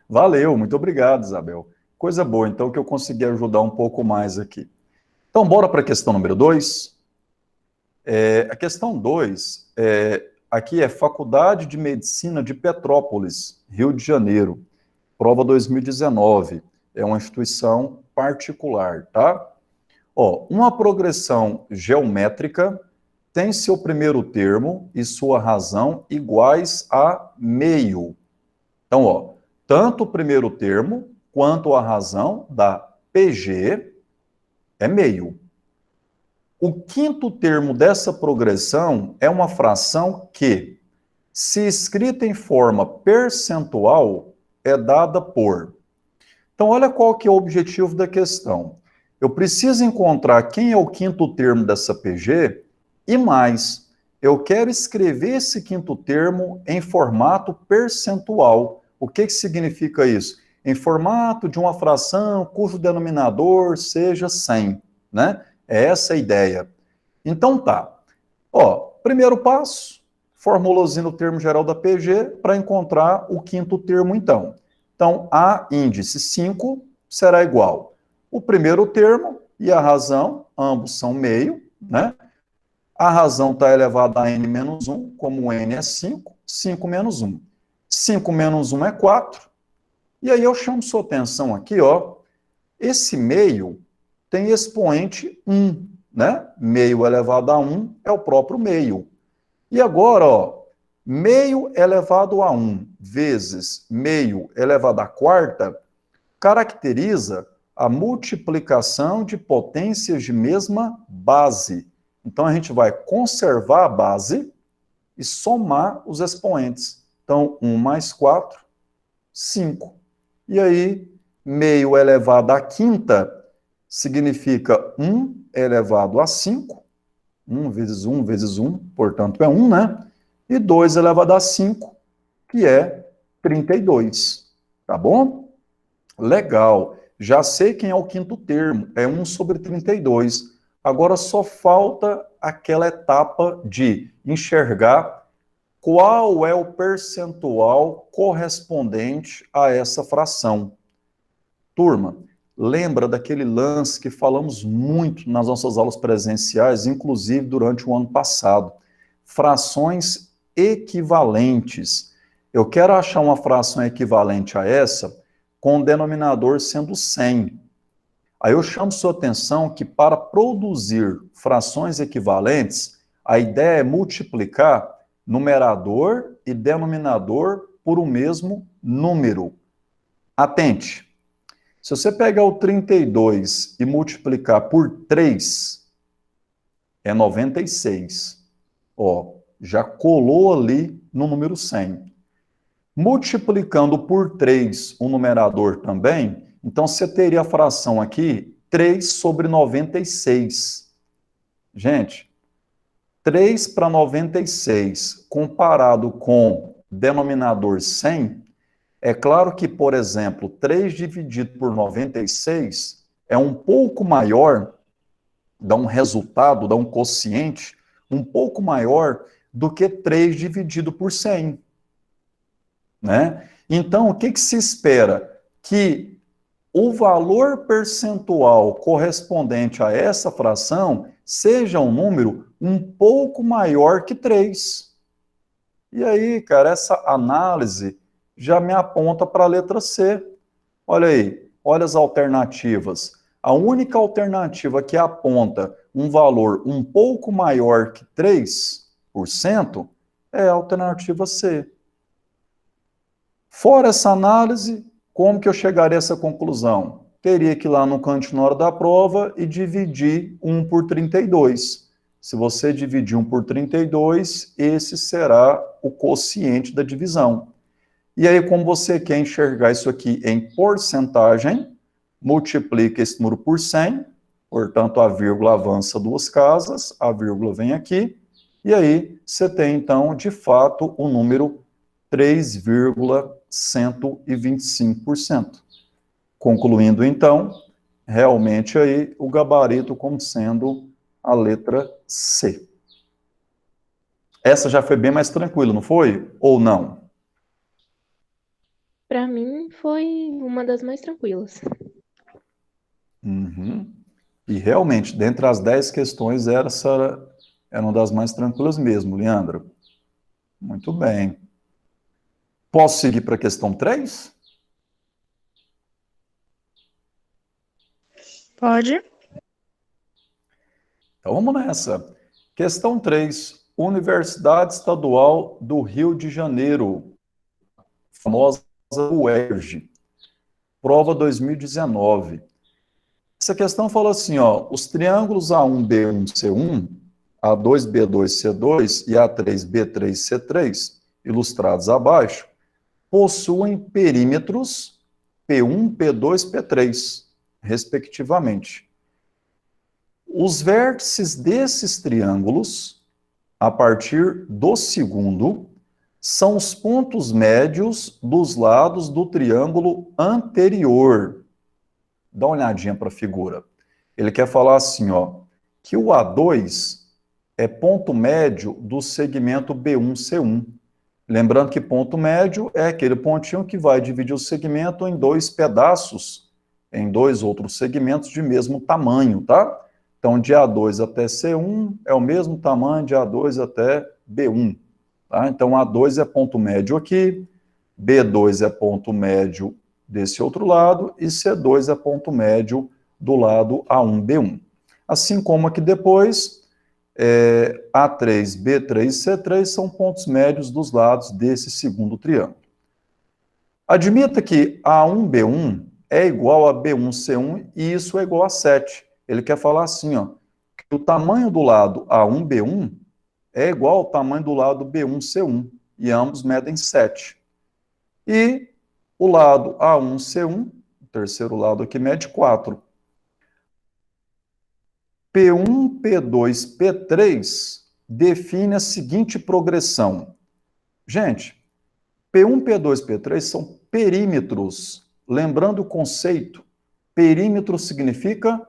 Valeu, muito obrigado, Isabel. Coisa boa, então, que eu consegui ajudar um pouco mais aqui. Então, bora para a questão número 2. A questão 2, aqui é Faculdade de Medicina de Petrópolis, Rio de Janeiro, prova 2019. É uma instituição particular, tá? Ó, uma progressão geométrica tem seu primeiro termo e sua razão iguais a meio. Então, ó, tanto o primeiro termo quanto a razão da PG é meio. O quinto termo dessa progressão é uma fração que, se escrita em forma percentual, é dada por. Então, olha qual que é o objetivo da questão. eu preciso encontrar quem é o quinto termo dessa PG e mais, eu quero escrever esse quinto termo em formato percentual. O que significa isso? Em formato de uma fração cujo denominador seja 100, né? É essa a ideia. Então tá. Ó, primeiro passo, formulazinho no termo geral da PG para encontrar o quinto termo então. Então, A índice 5 será igual o primeiro termo e a razão, ambos são meio, né? A razão está elevada a n menos 1, como n é 5, 5 menos 1. 5 menos 1 é 4. E aí eu chamo sua atenção aqui, ó, esse meio tem expoente 1, né? Meio elevado a 1 é o próprio meio. E agora, ó, meio elevado a 1 vezes meio elevado à quarta caracteriza a multiplicação de potências de mesma base. Então, a gente vai conservar a base e somar os expoentes. Então, 1 mais 4, 5. E aí, meio elevado à quinta significa 1 elevado a 5. 1 vezes 1, portanto, é 1, né? E 2 elevado a 5, que é 32. Tá bom? Legal. Já sei quem é o quinto termo. É 1 sobre 32. Agora só falta aquela etapa de enxergar qual é o percentual correspondente a essa fração. Turma, lembra daquele lance que falamos muito nas nossas aulas presenciais, inclusive durante o ano passado? Frações equivalentes. Eu quero achar uma fração equivalente a essa com o denominador sendo 100. Aí eu chamo sua atenção que para produzir frações equivalentes, a ideia é multiplicar numerador e denominador por um mesmo número. Atente, se você pegar o 32 e multiplicar por 3, é 96. Ó, já colou ali no número 100. Multiplicando por 3 o numerador também, então você teria a fração aqui 3 sobre 96. Gente, 3 para 96 comparado com denominador 100, é claro que, por exemplo, 3 dividido por 96 é um pouco maior, dá um resultado, dá um quociente um pouco maior do que 3 dividido por 100. Né? Então, o que se espera? Que o valor percentual correspondente a essa fração seja um número um pouco maior que 3. E aí, cara, essa análise já me aponta para a letra C. Olha aí, olha as alternativas. A única alternativa que aponta um valor um pouco maior que 3% é a alternativa C. Fora essa análise, como que eu chegaria a essa conclusão? Teria que ir lá no canto na hora da prova e dividir 1 por 32. Se você dividir 1 por 32, esse será o quociente da divisão. E aí, como você quer enxergar isso aqui em porcentagem, multiplica esse número por 100, portanto, a vírgula avança 2 casas, a vírgula vem aqui, e aí você tem, então, de fato, o número 3,125%. Concluindo, então, realmente aí o gabarito como sendo a letra C. Essa já foi bem mais tranquila, não foi? Ou não? Para mim, foi uma das mais tranquilas. Uhum. E realmente, dentre as 10 questões, essa era uma das mais tranquilas mesmo, Leandro. Muito bem. Posso seguir para a questão 3? Pode. Então vamos nessa. Questão 3. Universidade Estadual do Rio de Janeiro, famosa UERJ. Prova 2019. Essa questão fala assim, ó, os triângulos A1B1C1, A2B2C2 e A3B3C3, ilustrados abaixo, possuem perímetros P1, P2, P3, respectivamente. Os vértices desses triângulos, a partir do segundo, são os pontos médios dos lados do triângulo anterior. Dá uma olhadinha para a figura. Ele quer falar assim, ó, que o A2 é ponto médio do segmento B1-C1. Lembrando que ponto médio é aquele pontinho que vai dividir o segmento em dois pedaços, em dois outros segmentos de mesmo tamanho, tá? Então, de A2 até C1 é o mesmo tamanho de A2 até B1. Tá? Então, A2 é ponto médio aqui, B2 é ponto médio desse outro lado, e C2 é ponto médio do lado A1, B1. Assim como aqui depois, A3, B3 e C3 são pontos médios dos lados desse segundo triângulo. Admita que A1, B1 é igual a B1, C1, e isso é igual a 7. Ele quer falar assim, ó, que o tamanho do lado A1, B1 é igual ao tamanho do lado B1, C1, e ambos medem 7. E o lado A1, C1, o terceiro lado aqui, mede 4. P1, P2, P3 define a seguinte progressão. Gente, P1, P2, P3 são perímetros. Lembrando o conceito, perímetro significa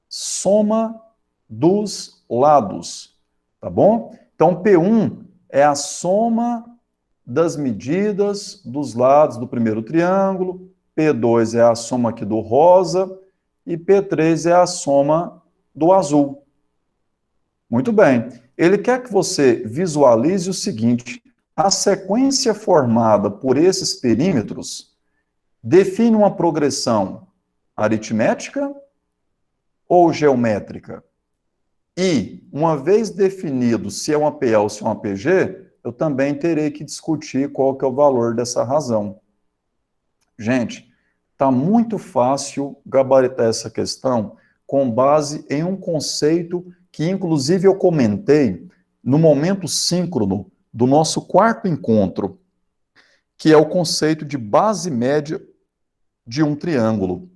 soma dos lados, tá bom? Então, P1 é a soma das medidas dos lados do primeiro triângulo, P2 é a soma aqui do rosa, e P3 é a soma do azul. Muito bem. Ele quer que você visualize o seguinte: a sequência formada por esses perímetros define uma progressão aritmética ou geométrica? E, uma vez definido se é uma PA ou se é uma PG, eu também terei que discutir qual que é o valor dessa razão. Gente, está muito fácil gabaritar essa questão com base em um conceito que, inclusive, eu comentei no momento síncrono do nosso quarto encontro, que é o conceito de base média de um triângulo.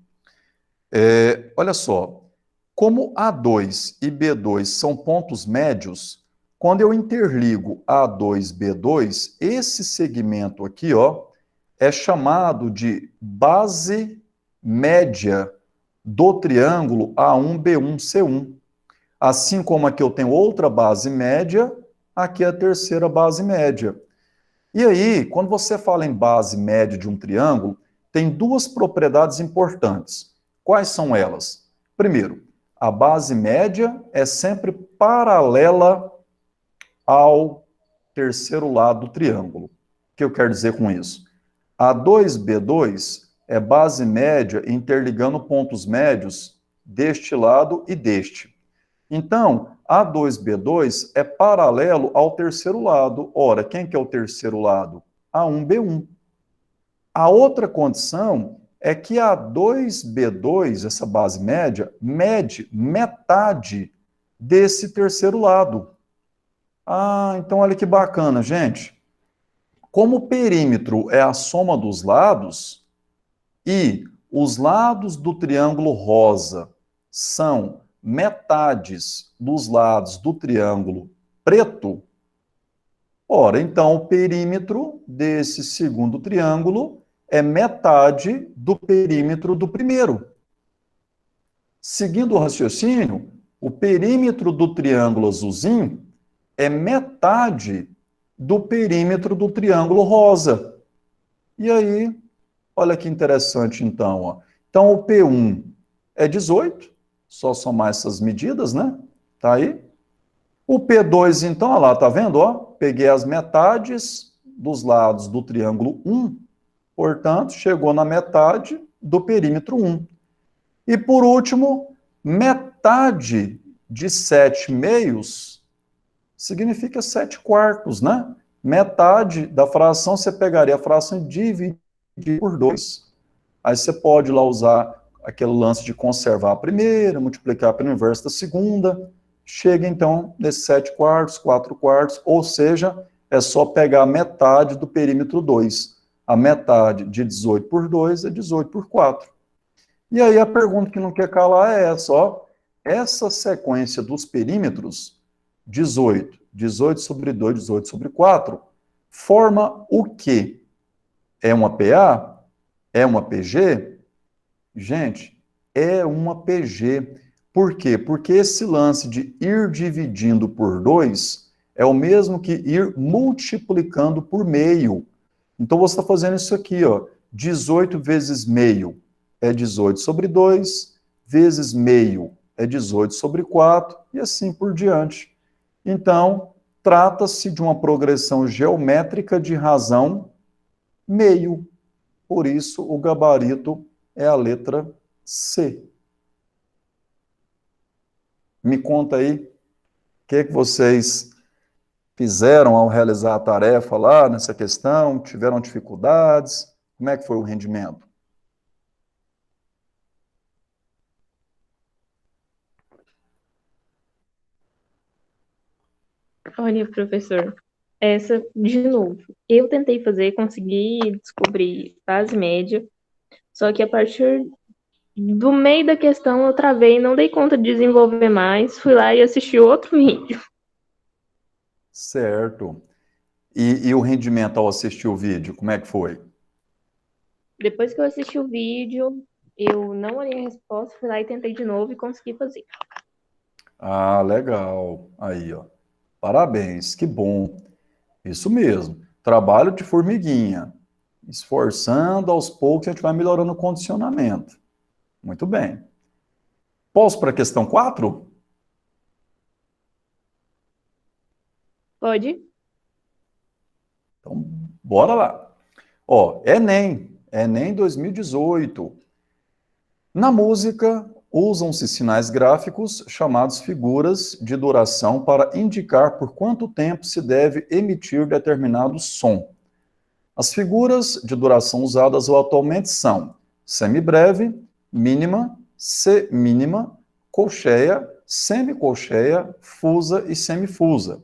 Olha só, como A2 e B2 são pontos médios, quando eu interligo A2 e B2, esse segmento aqui, ó, é chamado de base média do triângulo A1, B1, C1. Assim como aqui eu tenho outra base média, aqui é a terceira base média. E aí, quando você fala em base média de um triângulo, tem duas propriedades importantes. Quais são elas? Primeiro, a base média é sempre paralela ao terceiro lado do triângulo. O que eu quero dizer com isso? A2B2 é base média interligando pontos médios deste lado e deste. Então, A2B2 é paralelo ao terceiro lado. Ora, quem que é o terceiro lado? A1B1. A outra condição é que A2B2, essa base média, mede metade desse terceiro lado. Ah, então olha que bacana, gente. Como o perímetro é a soma dos lados, e os lados do triângulo rosa são metades dos lados do triângulo preto, ora, então o perímetro desse segundo triângulo é metade do perímetro do primeiro. Seguindo o raciocínio, o perímetro do triângulo azulzinho é metade do perímetro do triângulo rosa. E aí, olha que interessante então, ó. Então o P1 é 18, só somar essas medidas, né? Tá aí. O P2 então, olha lá, tá vendo, ó? Peguei as metades dos lados do triângulo 1, portanto, chegou na metade do perímetro 1. E por último, metade de 7 meios significa 7 quartos, né? Metade da fração, você pegaria a fração e dividir por 2. Aí você pode lá usar aquele lance de conservar a primeira, multiplicar pelo inverso da segunda, chega então nesse 7 quartos, 4 quartos, ou seja, é só pegar a metade do perímetro 2. A metade de 18 por 2 é 18 por 4. E aí a pergunta que não quer calar é essa, ó. essa sequência dos perímetros, 18, 18 sobre 2, 18 sobre 4, forma o quê? É uma PA? É uma PG? Gente, é uma PG. Por quê? Porque esse lance de ir dividindo por 2 é o mesmo que ir multiplicando por meio. Então, você está fazendo isso aqui, ó. 18 vezes meio é 18 sobre 2, vezes meio é 18 sobre 4, e assim por diante. Então, trata-se de uma progressão geométrica de razão meio. Por isso, o gabarito é a letra C. Me conta aí, o que vocês fizeram ao realizar a tarefa lá nessa questão? Tiveram dificuldades? Como é que foi o rendimento? Olha, professor, essa, de novo, eu tentei fazer, consegui descobrir base média, só que a partir do meio da questão eu travei, não dei conta de desenvolver mais, fui lá e assisti outro vídeo. Certo. E o rendimento ao assistir o vídeo, como é que foi? Depois que eu assisti o vídeo, eu não olhei a resposta, fui lá e tentei de novo e consegui fazer. Ah, legal. Aí, ó. Parabéns, que bom. Isso mesmo. Trabalho de formiguinha. Esforçando, aos poucos a gente vai melhorando o condicionamento. Muito bem. Posso para a questão 4? Pode? Então, bora lá. Ó, Enem 2018. Na música, usam-se sinais gráficos chamados figuras de duração para indicar por quanto tempo se deve emitir determinado som. As figuras de duração usadas atualmente são semibreve, mínima, semínima, colcheia, semicolcheia, fusa e semifusa.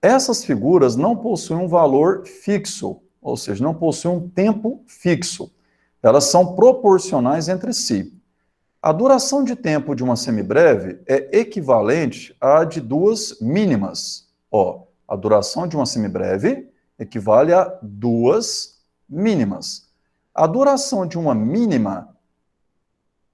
Essas figuras não possuem um valor fixo, ou seja, não possuem um tempo fixo. Elas são proporcionais entre si. A duração de tempo de uma semibreve é equivalente à de duas mínimas. Ó, a duração de uma semibreve equivale a duas mínimas. A duração de uma mínima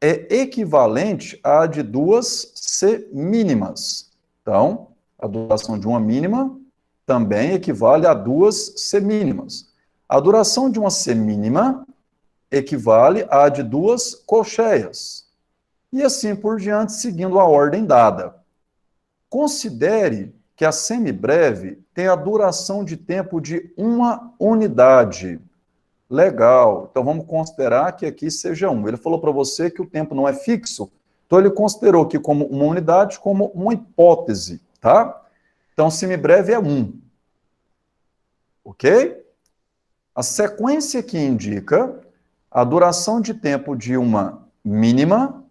é equivalente à de duas semínimas. Então, a duração de uma mínima também equivale a duas semínimas. A duração de uma semínima equivale à de duas colcheias. E assim por diante, seguindo a ordem dada. Considere que a semibreve tem a duração de tempo de uma unidade. Legal. Então vamos considerar que aqui seja 1. Ele falou para você que o tempo não é fixo, então ele considerou aqui como uma unidade, como uma hipótese, tá? Então semibreve é 1. Ok? A sequência que indica a duração de tempo de uma mínima,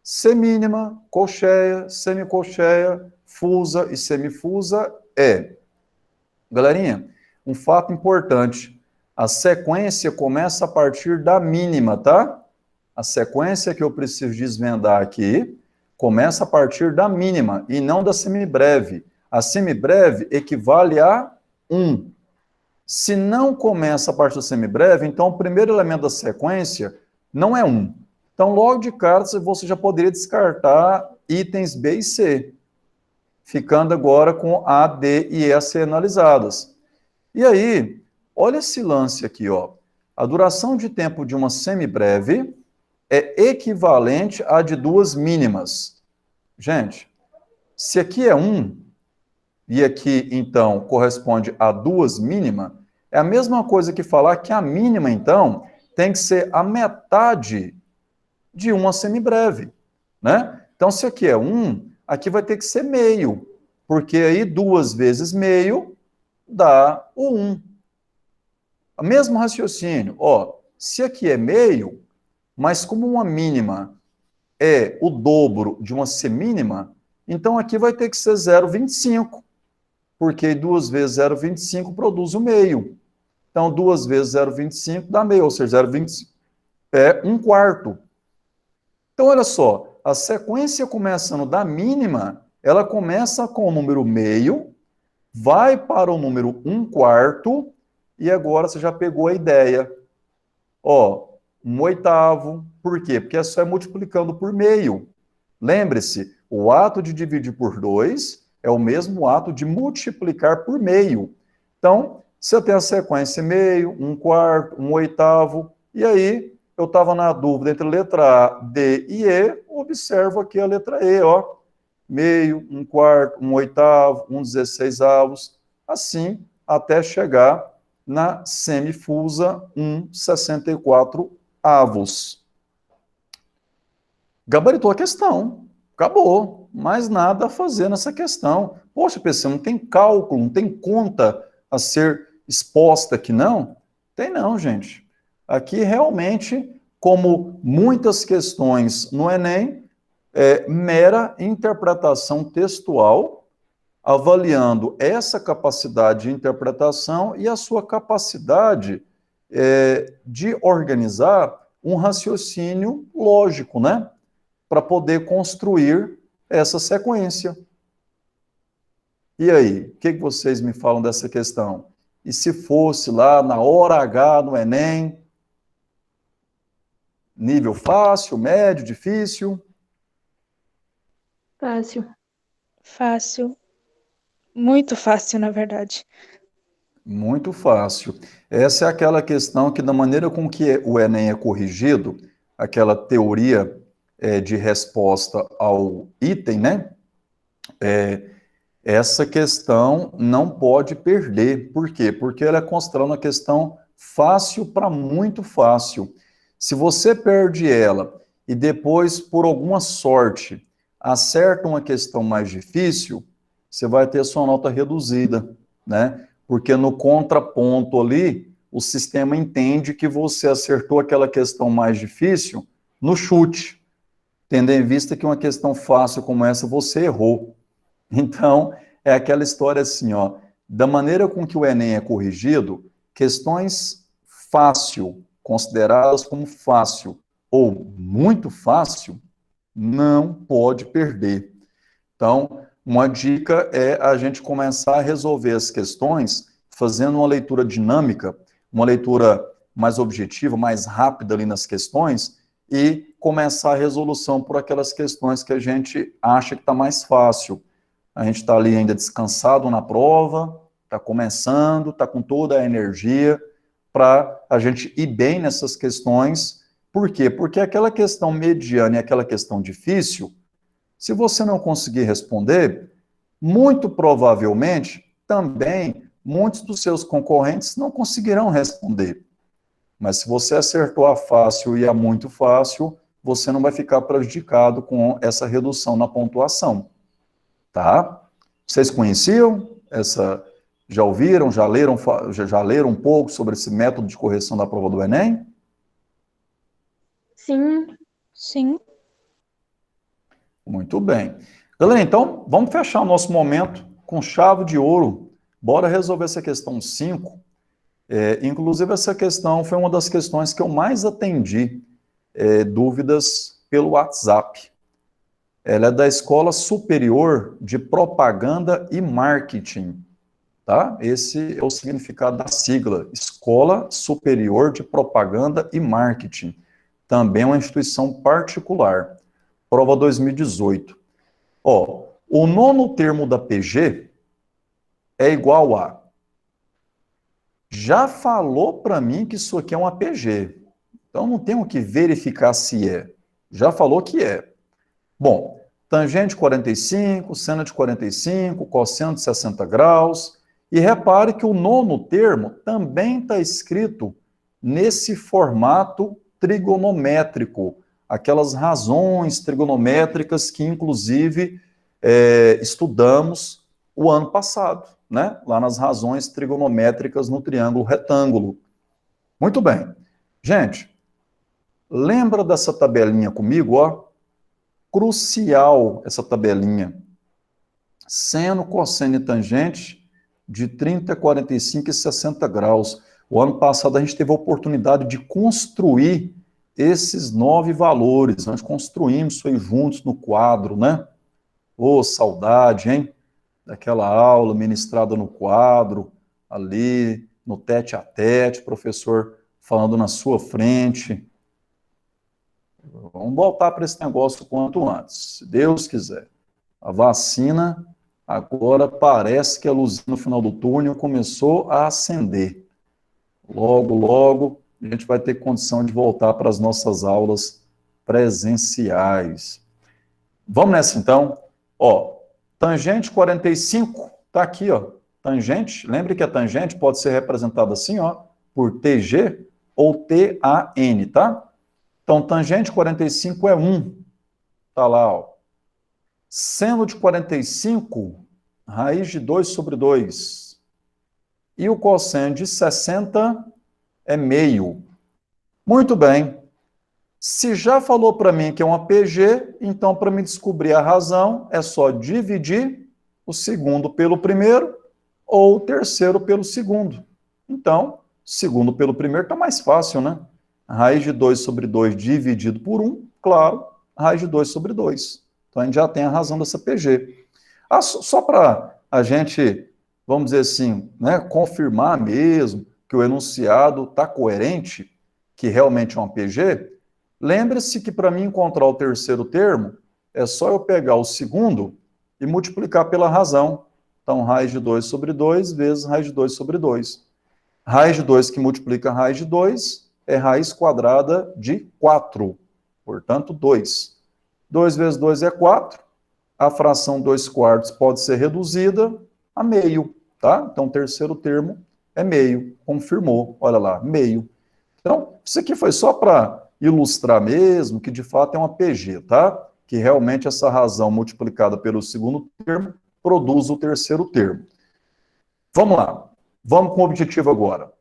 semínima, colcheia, semicolcheia, fusa e semifusa é. Galerinha, um fato importante. A sequência começa a partir da mínima, tá? A sequência que eu preciso desvendar aqui começa a partir da mínima e não da semibreve. A semibreve equivale a 1. Se não começa a partir da semibreve, então o primeiro elemento da sequência não é 1. Então, logo de cara, você já poderia descartar itens B e C, ficando agora com A, D e E a ser analisadas. E aí, olha esse lance aqui, ó. A duração de tempo de uma semibreve é equivalente à de duas mínimas. Gente, se aqui é 1, e aqui, então, corresponde a duas mínimas, é a mesma coisa que falar que a mínima, então, tem que ser a metade de uma semibreve, né? Então, se aqui é 1, aqui vai ter que ser meio, porque aí 2 vezes meio dá o 1. O mesmo raciocínio, ó, se aqui é meio, mas como uma mínima é o dobro de uma semínima, então aqui vai ter que ser 0,25, porque 2 vezes 0,25 produz o meio. Então, 2 vezes 0,25 dá meio, ou seja, 0,25 é 1/4. Então, olha só, a sequência começando da mínima, ela começa com o número meio, vai para o número 1/4, e agora você já pegou a ideia. Ó, 1/8, por quê? Porque só é multiplicando por meio. Lembre-se, o ato de dividir por 2 é o mesmo ato de multiplicar por meio. Então, você tem a sequência meio, 1/4, 1/8, e aí eu estava na dúvida entre a letra A, D e E, observo aqui a letra E, ó. Meio, 1/4, 1/8, 1/16, assim até chegar na semifusa 1/64. Gabaritou a questão, acabou, mais nada a fazer nessa questão. Poxa, PC, não tem cálculo, não tem conta a ser exposta aqui, não? Tem não, gente. Aqui realmente, como muitas questões no Enem, é mera interpretação textual, avaliando essa capacidade de interpretação e a sua capacidade de organizar um raciocínio lógico, né? Para poder construir essa sequência. E aí, o que vocês me falam dessa questão? E se fosse lá na hora H no Enem, nível fácil, médio, difícil? Fácil. Fácil. Muito fácil, na verdade. Muito fácil. Essa é aquela questão que, da maneira com que o Enem é corrigido, aquela teoria de resposta ao item, né? Essa questão não pode perder. Por quê? Porque ela é considerada uma questão fácil para muito fácil. Se você perde ela e depois, por alguma sorte, acerta uma questão mais difícil, você vai ter sua nota reduzida, né? Porque no contraponto ali, o sistema entende que você acertou aquela questão mais difícil no chute, tendo em vista que uma questão fácil como essa você errou. Então, é aquela história assim, ó, da maneira com que o Enem é corrigido, questões fácil, consideradas como fácil ou muito fácil, não pode perder. Então, uma dica é a gente começar a resolver as questões fazendo uma leitura dinâmica, uma leitura mais objetiva, mais rápida ali nas questões e começar a resolução por aquelas questões que a gente acha que está mais fácil. A gente está ali ainda descansado na prova, está começando, está com toda a energia para a gente ir bem nessas questões. Por quê? Porque aquela questão mediana e aquela questão difícil, se você não conseguir responder, muito provavelmente também muitos dos seus concorrentes não conseguirão responder. Mas se você acertou a fácil e a muito fácil, você não vai ficar prejudicado com essa redução na pontuação. Tá? Vocês conheciam essa? Já ouviram? Já leram um pouco sobre esse método de correção da prova do Enem? Sim. Sim. Muito bem. Galera, então, vamos fechar o nosso momento com chave de ouro. Bora resolver essa questão 5. Inclusive, essa questão foi uma das questões que eu mais atendi dúvidas pelo WhatsApp. Ela é da Escola Superior de Propaganda e Marketing, tá? Esse é o significado da sigla, Escola Superior de Propaganda e Marketing. Também é uma instituição particular. Prova 2018. Ó, o nono termo da PG é igual a... Já falou para mim que isso aqui é uma PG. Então, não tenho que verificar se é. Já falou que é. Bom, tangente de 45, seno de 45, cosseno de 60 graus. E repare que o nono termo também está escrito nesse formato trigonométrico. Aquelas razões trigonométricas que, inclusive, estudamos o ano passado, né? Lá nas razões trigonométricas no triângulo retângulo. Muito bem. Gente, lembra dessa tabelinha comigo, ó? Crucial essa tabelinha. Seno, cosseno e tangente de 30, 45 e 60 graus. O ano passado a gente teve a oportunidade de construir esses 9 valores. Nós construímos isso aí juntos no quadro, né? Ô, saudade, hein? Daquela aula ministrada no quadro, ali, no tete-a-tete, professor falando na sua frente. Vamos voltar para esse negócio o quanto antes, se Deus quiser. A vacina, agora parece que a luzinha no final do túnel começou a acender. Logo, logo, a gente vai ter condição de voltar para as nossas aulas presenciais. Vamos nessa, então? Ó, tangente 45, tá aqui, ó. Tangente, lembre que a tangente pode ser representada assim, ó, por TG ou TAN, tá? Então, tangente 45 é 1. Tá lá, ó. Seno de 45, raiz de 2 sobre 2. E o cosseno de 60 é meio. Muito bem. Se já falou para mim que é uma PG, então para me descobrir a razão, é só dividir o segundo pelo primeiro ou o terceiro pelo segundo. Então, segundo pelo primeiro está mais fácil, né? Raiz de 2 sobre 2 dividido por 1, claro, raiz de 2 sobre 2. Então, a gente já tem a razão dessa PG. Só para a gente, vamos dizer assim, né, confirmar mesmo que o enunciado está coerente, que realmente é uma PG, lembre-se que para mim encontrar o terceiro termo, é só eu pegar o segundo e multiplicar pela razão. Então, raiz de 2 sobre 2 vezes raiz de 2 sobre 2. Raiz de 2 que multiplica raiz de 2 é raiz quadrada de 4. Portanto, 2. 2 vezes 2 é 4. A fração 2 quartos pode ser reduzida a meio, tá? Então, o terceiro termo é meio. Confirmou, olha lá, meio. Então, isso aqui foi só para ilustrar mesmo que, de fato, é uma PG, tá? Que realmente essa razão multiplicada pelo segundo termo produz o terceiro termo. Vamos lá. Vamos com o objetivo agora.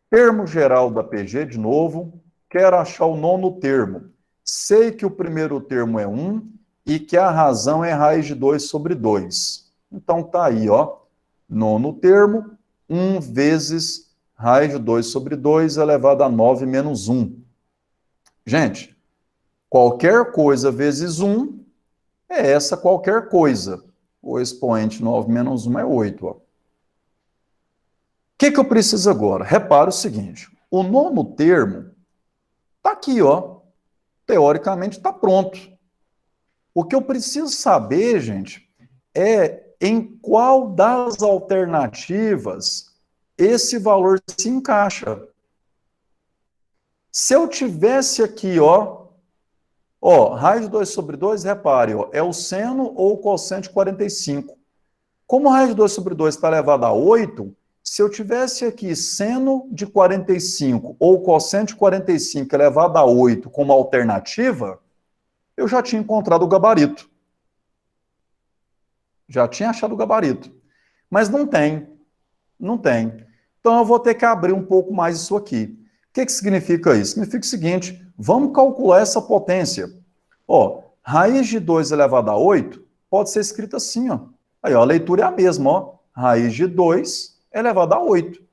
Termo geral da PG, de novo. Quero achar o nono termo. Sei que o primeiro termo é 1 e que a razão é raiz de 2 sobre 2. Então, tá aí, ó. Nono termo, 1 vezes raiz de 2 sobre 2 elevado a 9 menos 1. Gente, qualquer coisa vezes 1 é essa qualquer coisa. O expoente 9 menos 1 é 8, ó. O que eu preciso agora? Repara o seguinte, o nono termo está aqui, ó. Teoricamente está pronto. O que eu preciso saber, gente, é em qual das alternativas esse valor se encaixa. Se eu tivesse aqui, ó, raiz de 2 sobre 2, repare, ó, é o seno ou o cosseno de 45. Como a raiz de 2 sobre 2 está elevada a 8, se eu tivesse aqui seno de 45 ou cosseno de 45 elevado a 8 como alternativa, eu já tinha encontrado o gabarito. Já tinha achado o gabarito. Mas não tem. Não tem. Então eu vou ter que abrir um pouco mais isso aqui. O que significa isso? Significa o seguinte, vamos calcular essa potência. Ó, raiz de 2 elevado a 8 pode ser escrita assim, ó. Aí, ó, a leitura é a mesma, ó. Raiz de 2 elevado a 8.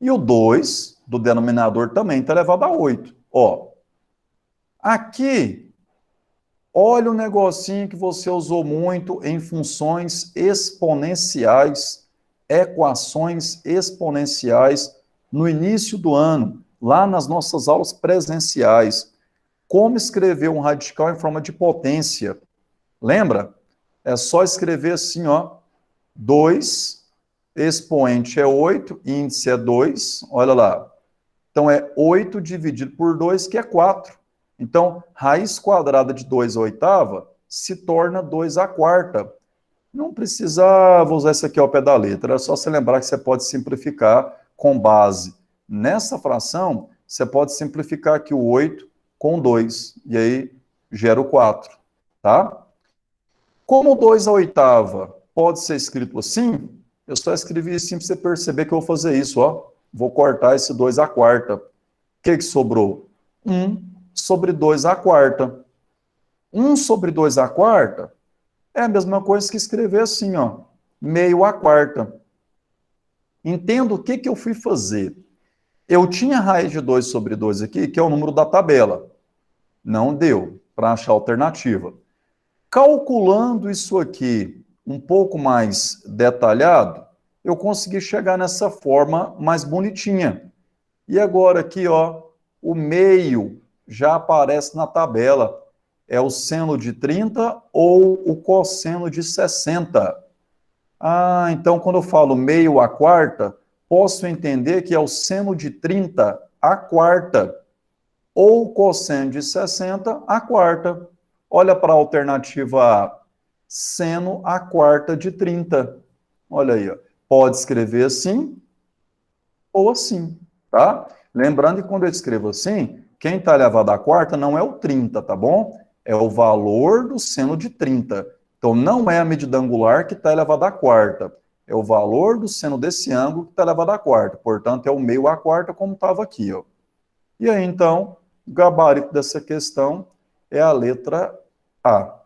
E o 2 do denominador também está elevado a 8. Ó, aqui, olha o negocinho que você usou muito em funções exponenciais, equações exponenciais, no início do ano, lá nas nossas aulas presenciais. Como escrever um radical em forma de potência? Lembra? É só escrever assim, ó, 2, expoente é 8, índice é 2, olha lá. Então, é 8 dividido por 2, que é 4. Então, raiz quadrada de 2 à oitava se torna 2 à quarta. Não precisava usar isso aqui ao pé da letra, é só você lembrar que você pode simplificar com base nessa fração, você pode simplificar aqui o 8 com 2, e aí gera o 4, tá? Como 2 à oitava pode ser escrito assim, eu só escrevi assim para você perceber que eu vou fazer isso, ó. Vou cortar esse 2 à quarta. O que sobrou? 1 sobre 2 à quarta. 1 sobre 2 à quarta é a mesma coisa que escrever assim, ó, meio à quarta. Entenda o que eu fui fazer. Eu tinha raiz de 2 sobre 2 aqui, que é o número da tabela. Não deu para achar a alternativa. Calculando isso aqui um pouco mais detalhado, eu consegui chegar nessa forma mais bonitinha. E agora aqui, ó, o meio já aparece na tabela. É o seno de 30 ou o cosseno de 60. Ah, então quando eu falo meio à quarta, posso entender que é o seno de 30 à quarta, ou cosseno de 60 à quarta. Olha para a alternativa A, seno à quarta de 30. Olha aí, ó. Pode escrever assim ou assim, tá? Lembrando que quando eu escrevo assim, quem está elevado à quarta não é o 30, tá bom? É o valor do seno de 30. Então, não é a medida angular que está elevada à quarta. É o valor do seno desse ângulo que está elevado à quarta. Portanto, é o meio à quarta, como estava aqui, ó. E aí, então, o gabarito dessa questão é a letra A.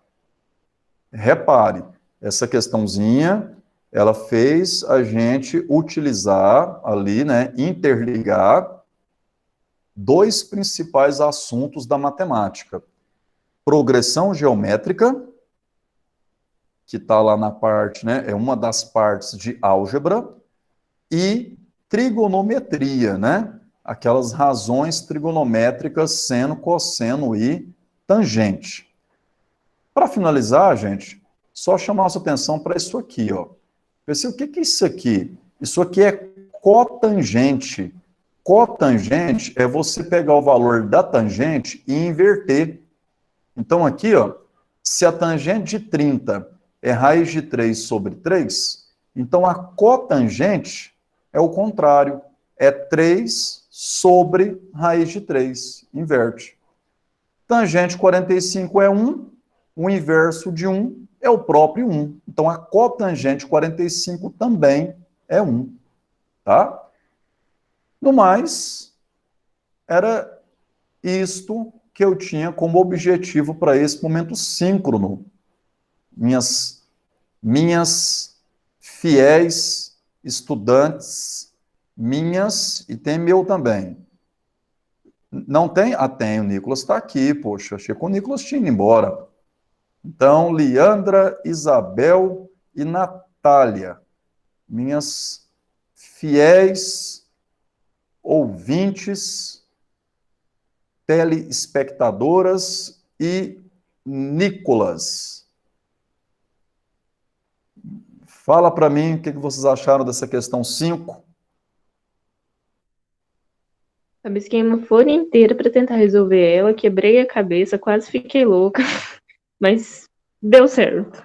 Repare, essa questãozinha, ela fez a gente utilizar ali, né, interligar dois principais assuntos da matemática. Progressão geométrica, que está lá na parte, né, é uma das partes de álgebra, e trigonometria, né, aquelas razões trigonométricas, seno, cosseno e tangente. Para finalizar, gente, só chamar a sua atenção para isso aqui, ó. Pensei, o que é isso aqui? Isso aqui é cotangente. Cotangente é você pegar o valor da tangente e inverter. Então, aqui, ó, se a tangente de 30 é raiz de 3 sobre 3, então a cotangente é o contrário. É 3 sobre raiz de 3. Inverte. Tangente 45 é 1. O inverso de 1 é o próprio 1. Então, a cotangente 45 também é 1. Tá? No mais, era isto que eu tinha como objetivo para esse momento síncrono. Minhas fiéis estudantes, minhas, e tem meu também. Não tem? Ah, tem, o Nicolas está aqui, poxa, achei que o Nicolas tinha ido embora. Então, Leandra, Isabel e Natália, minhas fiéis ouvintes, telespectadoras, e Nicolas. Fala para mim o que vocês acharam dessa questão 5. Rabisquei uma folha inteira para tentar resolver ela, quebrei a cabeça, quase fiquei louca, mas deu certo.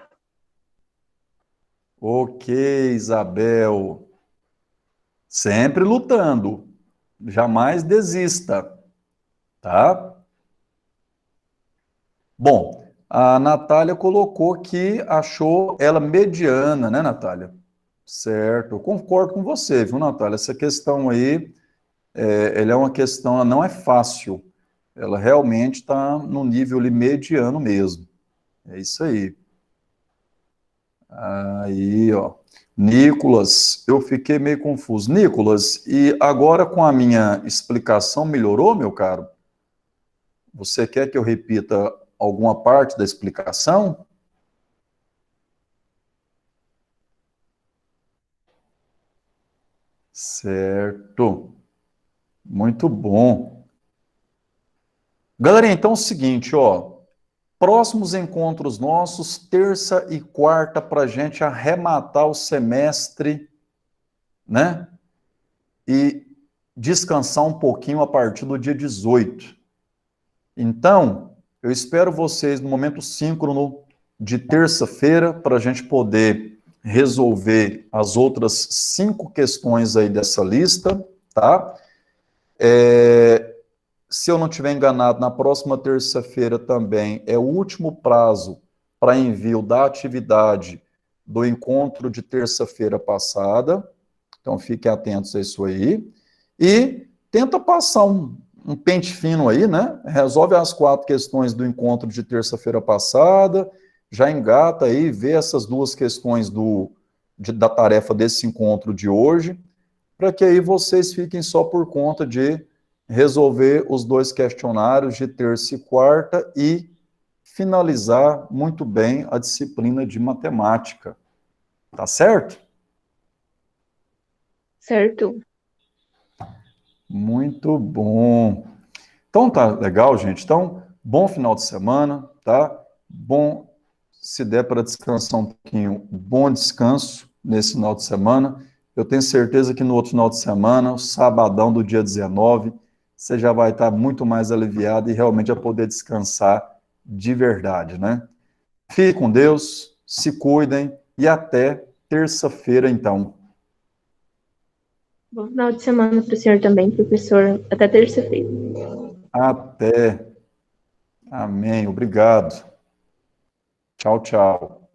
Ok, Isabel. Sempre lutando. Jamais desista, tá? Bom, a Natália colocou que achou ela mediana, né, Natália? Certo, eu concordo com você, viu, Natália? Essa questão aí, ela é uma questão, ela não é fácil. Ela realmente está no nível ali mediano mesmo. É isso aí. Aí, ó. Nicolas, eu fiquei meio confuso. Nicolas, e agora com a minha explicação melhorou, meu caro? Você quer que eu repita alguma parte da explicação? Certo. Muito bom. Galerinha, então é o seguinte, ó. Próximos encontros nossos, terça e quarta, para a gente arrematar o semestre, né? E descansar um pouquinho a partir do dia 18. Então, eu espero vocês no momento síncrono de terça-feira, para a gente poder resolver as outras 5 questões aí dessa lista, tá? Se eu não estiver enganado, na próxima terça-feira também é o último prazo para envio da atividade do encontro de terça-feira passada. Então, fiquem atentos a isso aí. E tenta passar um pente fino aí, né? Resolve as 4 questões do encontro de terça-feira passada, já engata aí, vê essas 2 questões da tarefa desse encontro de hoje. para que aí vocês fiquem só por conta de resolver os 2 questionários de terça e quarta e finalizar muito bem a disciplina de matemática. Tá certo? Certo. Muito bom. Então tá legal, gente. Então, bom final de semana, tá? Bom, se der para descansar um pouquinho, bom descanso nesse final de semana. Eu tenho certeza que no outro final de semana, o sabadão do dia 19, você já vai estar muito mais aliviado e realmente vai poder descansar de verdade, né? Fique com Deus, se cuidem e até terça-feira, então. Bom final de semana para o senhor também, professor. Até terça-feira. Até. Amém. Obrigado. Tchau, tchau.